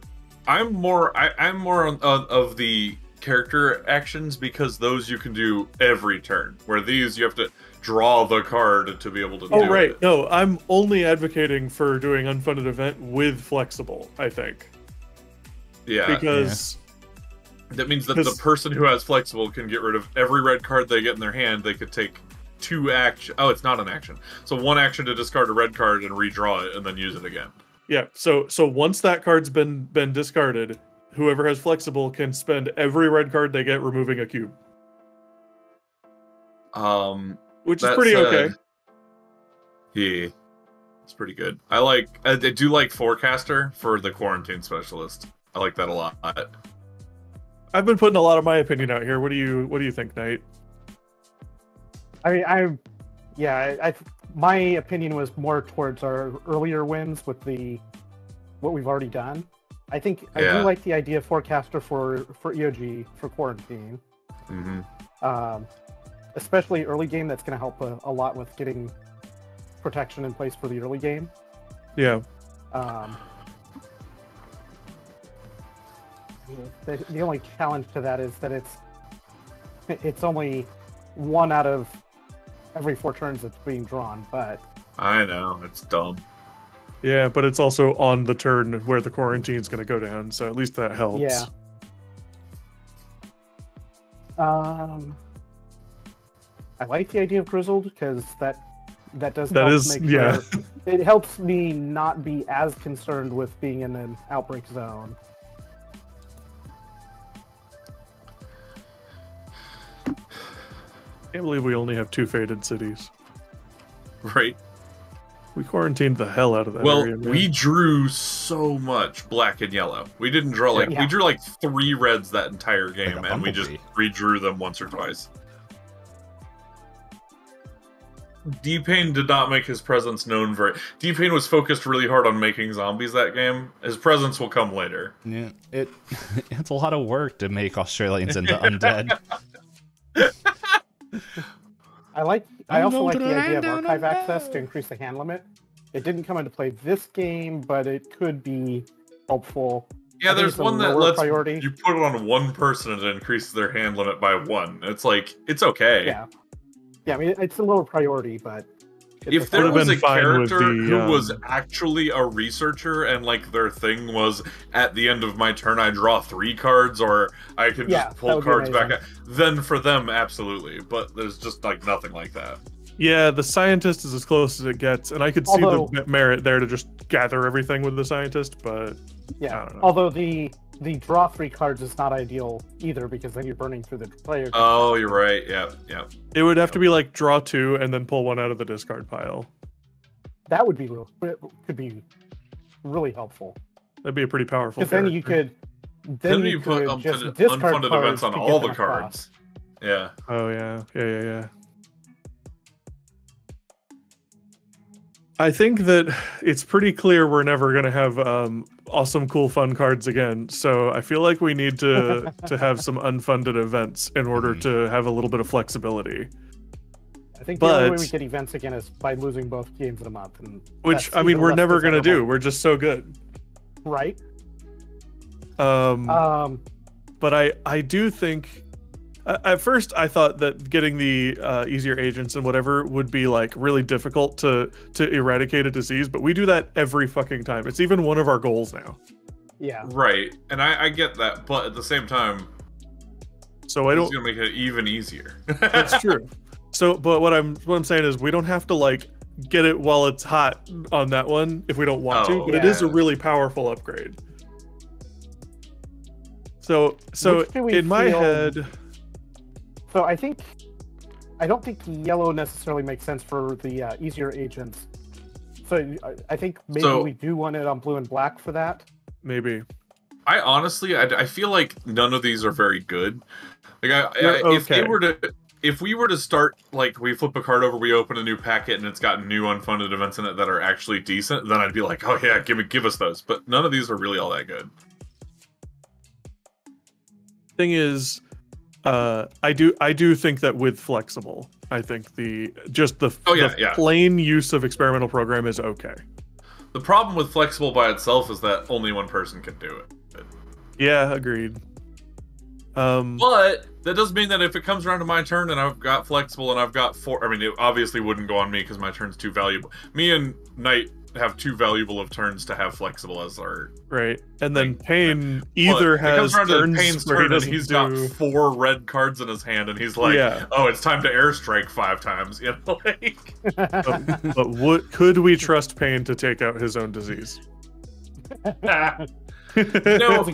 I'm more of the character actions because those you can do every turn. Where these you have to draw the card to be able to do right. it. No, I'm only advocating for doing unfunded event with flexible, I think. Yeah. Because that means that the person who has flexible can get rid of every red card they get in their hand. They could take 2 action. Oh, it's not an action. So 1 action to discard a red card and redraw it and then use it again. Yeah, so once that card's been discarded, whoever has flexible can spend every red card they get removing a cube. Which is pretty okay. Yeah, it's pretty good. I do like Forecaster for the Quarantine Specialist. I like that a lot. I've been putting a lot of my opinion out here. What do you think, Knight? I mean, my opinion was more towards our earlier wins with what we've already done. I think I do like the idea of Forecaster for EOG for Quarantine. Mm-hmm. Especially early game, that's going to help a lot with getting protection in place for the early game. Yeah. The only challenge to that is that it's only 1 out of every 4 turns that's being drawn, but I know, it's dumb. Yeah, but it's also on the turn where the quarantine's going to go down, so at least that helps. Yeah. I like the idea of Grizzled because that does it helps me not be as concerned with being in an outbreak zone. Can't believe we only have 2 faded cities. Right. We quarantined the hell out of that area. Well, we drew so much black and yellow. We didn't draw we drew like 3 reds that entire game, and we just redrew them once or twice. D-Pain did not make his presence known very... D-Pain was focused really hard on making zombies that game. His presence will come later. Yeah, it's a lot of work to make Australians into undead. I also like the idea of archive access to increase the hand limit. It didn't come into play this game, but it could be helpful. Yeah, there's one that lets you put it on 1 person and it increases their hand limit by 1. It's like, it's okay. Yeah, I mean, it's a lower priority, but... If there was a character who was actually a researcher and like their thing was at the end of my turn I draw 3 cards or I can just pull cards back, then for them absolutely. But there's just like nothing like that. Yeah, the scientist is as close as it gets, and I could see the merit there to just gather everything with the scientist, but yeah. I don't know. Although the draw 3 cards is not ideal either because then you're burning through the player. Oh, you're right. Yeah. It would have to be like draw 2 and then pull 1 out of the discard pile. That would be could be really helpful. That'd be a pretty powerful. Because then you could put just discard unfunded events on all the cards. Yeah. Oh yeah. I think that it's pretty clear we're never going to have awesome, cool, fun cards again. So I feel like we need to have some unfunded events in order to have a little bit of flexibility. I think the only way we get events again is by losing both games in a month. Which, I mean, we're never going to do. We're just so good. Right. But I do think... At first, I thought that getting the easier agents and whatever would be like really difficult to eradicate a disease, but we do that every fucking time. It's even one of our goals now. Yeah. Right, and I get that, but at the same time, so I don't. It's gonna make it even easier. That's true. So, but what I'm saying is we don't have to like get it while it's hot on that one if we don't want to, but it is a really powerful upgrade. So in my head. So I don't think yellow necessarily makes sense for the easier agents. So I think maybe we do want it on blue and black for that. Maybe. I honestly, I feel like none of these are very good. Like if we were to start, like we flip a card over, we open a new packet, and it's got new unfunded events in it that are actually decent, then I'd be like, oh yeah, give us those. But none of these are really all that good. Thing is. I do think that with flexible, I think the yeah. plain use of experimental program is okay. The problem with flexible by itself is that only one person can do it. Yeah, agreed. But that does mean that if it comes around to my turn and I've got flexible and I've got 4, I mean, it obviously wouldn't go on me because my turn's too valuable. Me and Knight have too valuable of turns to have flexible as our right, and then Pain either has turns Pain's where turn and he's got 4 red cards in his hand and he's like, oh, it's time to airstrike 5 times. You know, like. but could we trust Pain to take out his own disease? No,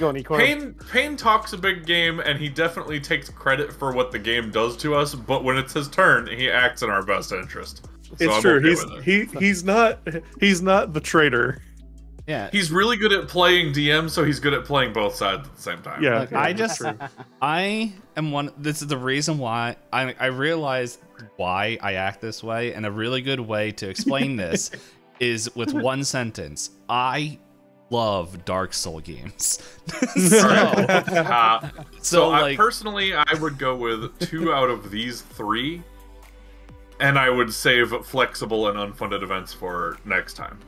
Pain talks a big game, and he definitely takes credit for what the game does to us. But when it's his turn, he acts in our best interest. So it's true. He's not the traitor. Yeah, he's really good at playing DM, so he's good at playing both sides at the same time. Yeah, look, I am one. This is the reason why I realize why I act this way, and a really good way to explain this is with one sentence. I love Dark Soul games. So like, personally, I would go with 2 out of these 3, and I would save flexible and unfunded events for next time.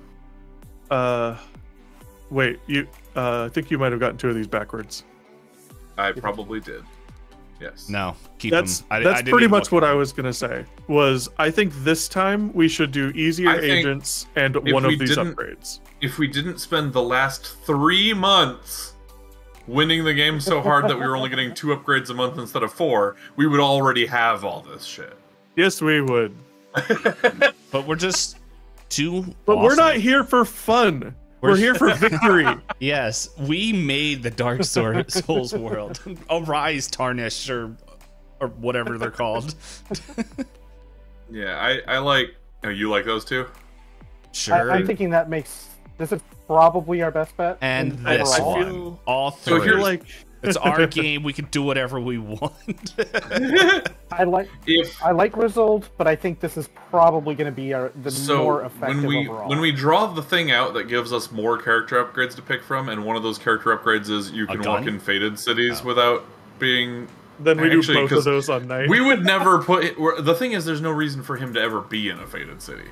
Wait, I think you might have gotten 2 of these backwards. I probably did. Yes. No, keep that's them. That's pretty much what I was gonna say. I think this time we should do easier agents and one of these upgrades. If we didn't spend the last 3 months winning the game so hard that we were only getting 2 upgrades a month instead of 4, we would already have all this shit. Yes, we would. But we're just too. But awesome. We're not here for fun. We're here for victory. Yes, we made the Dark Souls world. Arise, Tarnish, or whatever they're called. Yeah, I like. Oh, you like those 2? Sure. I'm thinking that makes. This is probably our best bet. And this one, all 3. So if you're like, it's our game. We can do whatever we want. I like Grizzled, but I think this is probably going to be more effective overall. When we draw the thing out that gives us more character upgrades to pick from, and one of those character upgrades is you can walk in Fated Cities without being. Then we do both of those on Night. We would never put. The thing is, there's no reason for him to ever be in a Fated City.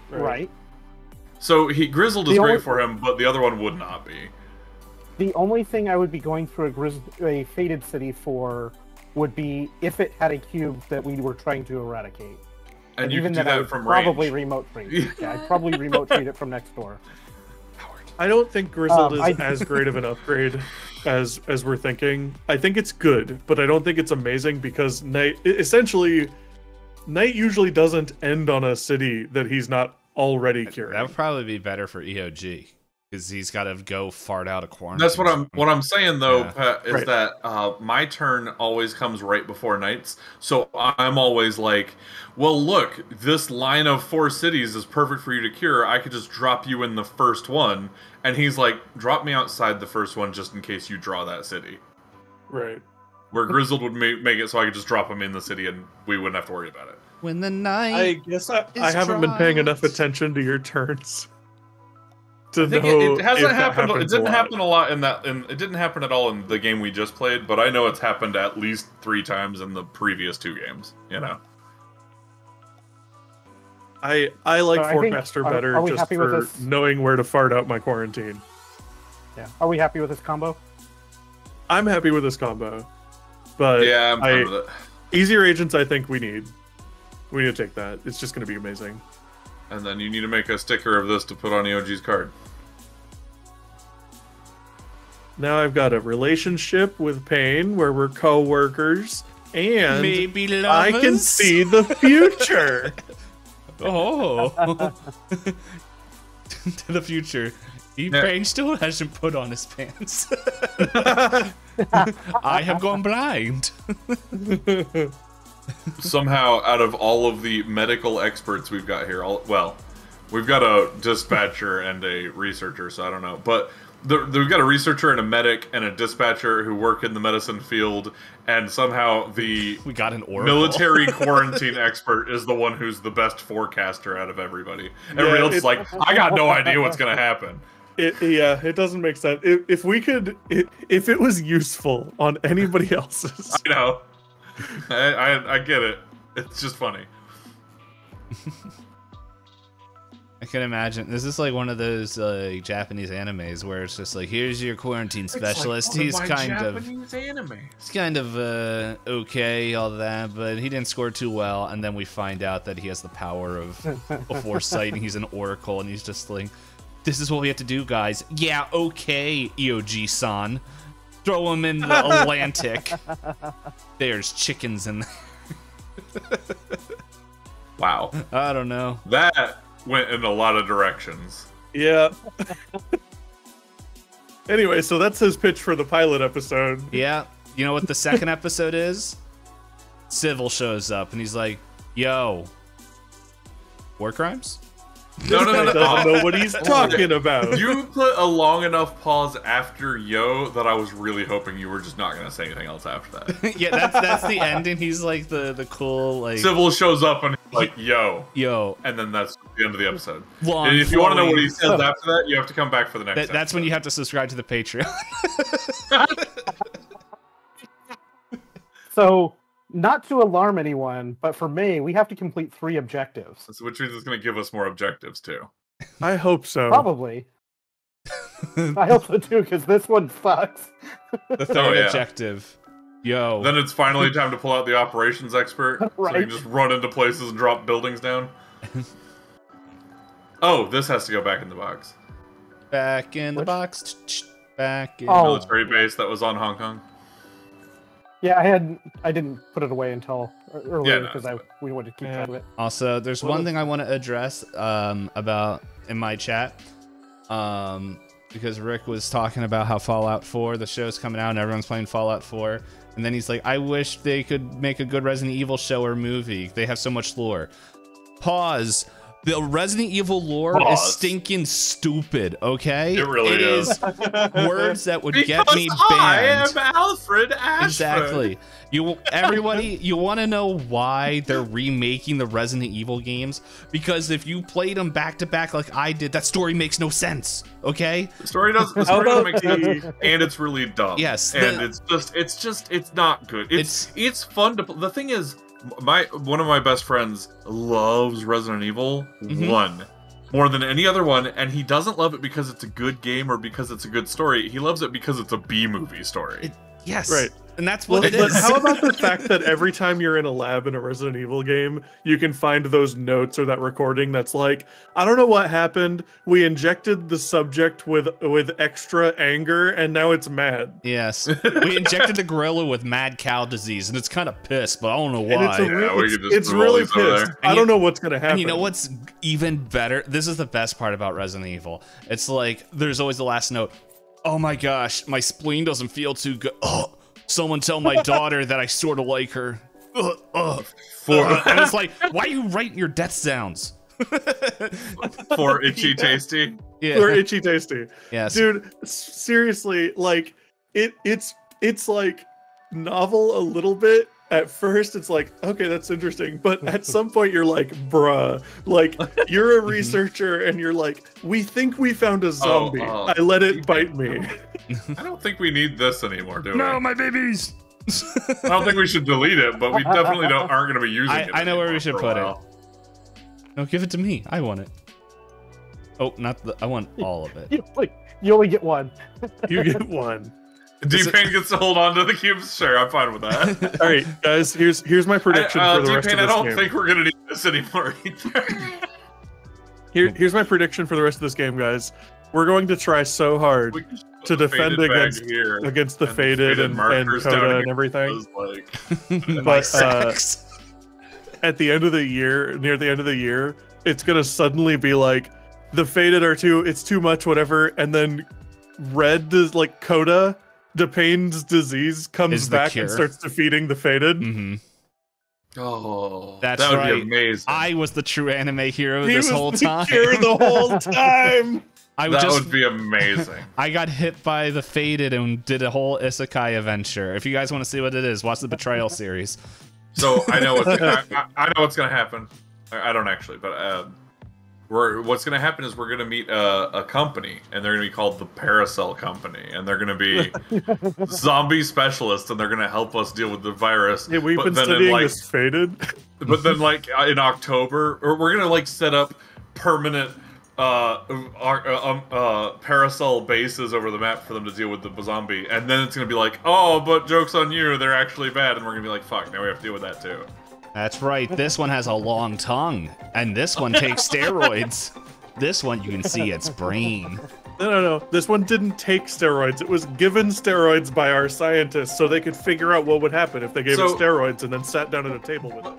Right. So Grizzled is great for him, but the other one would not be. The only thing I would be going through a Fated City for would be if it had a cube that we were trying to eradicate. And you can do that from probably range. Remote trade. Yeah, I'd probably remote trade it from next door. I don't think Grizzled is as great of an upgrade as we're thinking. I think it's good, but I don't think it's amazing because Night usually doesn't end on a city that he's not already curing. That would probably be better for EOG because he's got to go fart out of quarantine. That's what I'm saying though, Pat, is that my turn always comes right before Knight's, so I'm always like, well, look, this line of 4 cities is perfect for you to cure. I could just drop you in the first one, and he's like, drop me outside the first one just in case you draw that city. Right. Where Grizzled would make it so I could just drop him in the city and we wouldn't have to worry about it. When the night I guess I haven't been paying enough attention to your turns to know it hasn't happened. It didn't lot. happen a lot in that, and it didn't happen at all in the game we just played. But I know it's happened at least 3 times in the previous 2 games. You know. I like Forecaster better just for knowing where to fart out my quarantine. Yeah. Are we happy with this combo? I'm happy with this combo, but yeah, I'm fine with it. Easier agents, I think we need. We need to take that. It's just going to be amazing. And then you need to make a sticker of this to put on EOG's card. Now I've got a relationship with Pain where we're co-workers, and maybe lovers? I can see the future. Oh. To the future. Pain still hasn't put on his pants. I have gone blind. Somehow, out of all of the medical experts we've got here, we've got a dispatcher and a researcher, so I don't know. But we've got a researcher and a medic and a dispatcher who work in the medicine field, and somehow we got an oracle. Military quarantine expert is the one who's the best forecaster out of everybody. Everybody else is like, I got no idea what's going to happen. It doesn't make sense. If we could, if it was useful on anybody else's. I know. I get it. It's just funny. I can imagine. This is like one of those Japanese animes where it's just like, here's your quarantine specialist. He's kind of okay, all that, but he didn't score too well. And then we find out that he has the power of foresight, and he's an oracle, and he's just like, this is what we have to do, guys. Yeah, okay, EOG-san. Throw him in the Atlantic. There's chickens in there. Wow. I don't know. That went in a lot of directions. Yeah. Anyway, so that's his pitch for the pilot episode. Yeah. You know what the second episode is? Civil shows up and he's like, yo, war crimes? No. Doesn't know what he's talking about. You put a long enough pause after yo that I was really hoping you were just not going to say anything else after that. Yeah, that's the ending. He's like the cool, like... Civil shows up and he's like, yo. Yo. And then that's the end of the episode. Long and if you want to know what he says flowing. after that, you have to come back for the next episode. That's when you have to subscribe to the Patreon. So, not to alarm anyone, but for me, we have to complete 3 objectives. Which means it's going to give us more objectives, too. I hope so. Probably. I hope so too, because this one sucks. The third objective. Yo. Then it's finally time to pull out the operations expert. Right. So you can just run into places and drop buildings down. Oh, this has to go back in the box. Back in the box. Back in Oh. Military base that was on Hong Kong. Yeah, I didn't put it away until earlier because we wanted to keep track of it. Also, there's one thing I want to address about in my chat. Because Rick was talking about how Fallout 4, the show's coming out and everyone's playing Fallout 4. And then he's like, I wish they could make a good Resident Evil show or movie. They have so much lore. Pause. The Resident Evil lore is stinking stupid, okay? It really is. Words that would get me banned. I am Alfred Ashford. Exactly. Everybody, you want to know why they're remaking the Resident Evil games? Because if you played them back to back like I did, that story makes no sense. Okay? The story doesn't make sense, and it's really dumb. Yes, and it's not good. It's fun to. The thing is, one of my best friends loves Resident Evil 1 more than any other one, and he doesn't love it because it's a good game or because it's a good story. He loves it because it's a B-movie story. Yes. Right. And that's what it But is. how about the fact that every time you're in a lab in a Resident Evil game, you can find those notes or that recording that's like, I don't know what happened. We injected the subject with extra anger, and now it's mad. Yes. We injected the gorilla with mad cow disease, and it's kind of pissed, but I don't know why. It's really pissed. I don't know what's going to happen. And you know what's even better? This is the best part about Resident Evil. It's like, there's always the last note. Oh my gosh, my spleen doesn't feel too good. Oh, someone tell my daughter that I sort of like her. And it's like, why are you writing your death sounds? For Itchy Tasty? Yeah. For Itchy Tasty. Yes. Dude, seriously, like, it's like novel a little bit. At first, it's like, okay, that's interesting. But at some point, you're like, bruh. Like, you're a researcher, and you're like, we think we found a zombie. I let it bite me. I don't think we need this anymore, do we? No, my babies! I don't think we should delete it, but we definitely aren't going to be using it. I know where we should put it. No, give it to me. I want it. Oh, I want all of it. You only get one. You get one. D-Pain gets to hold on to the cubes. Sure, I'm fine with that. All right, guys. Here's my prediction for the rest of this game. I don't think we're gonna need this anymore either. Here's my prediction for the rest of this game, guys. We're going to try so hard to defend against the Faded and Coda and everything. But at the end of the year, near the end of the year, it's gonna suddenly be like the Faded are it's too much, whatever, and then Red is like Coda. DePayne's disease comes back and starts defeating the Faded. Mm-hmm. Oh, that would right. be amazing. I was the true anime hero this whole time. The whole time. That would be amazing. I got hit by the Faded and did a whole isekai adventure. If you guys want to see what it is, watch the Betrayal series. So I know what's I know what's gonna happen. I don't actually, but what's going to happen is we're going to meet a company, and they're going to be called the Paracel Company, and they're going to be zombie specialists, and they're going to help us deal with the virus. Yeah, we've been then studying this faded. But then, like, in October, or we're going to, like, set up permanent Paracel bases over the map for them to deal with the zombie, and then it's going to be like, oh, but joke's on you, they're actually bad, and we're going to be like, fuck, now we have to deal with that, too. That's right. This one has a long tongue, and this one takes steroids. This one, you can see its brain. No. This one didn't take steroids. It was given steroids by our scientists so they could figure out what would happen if they gave it steroids and then sat down at a table with it.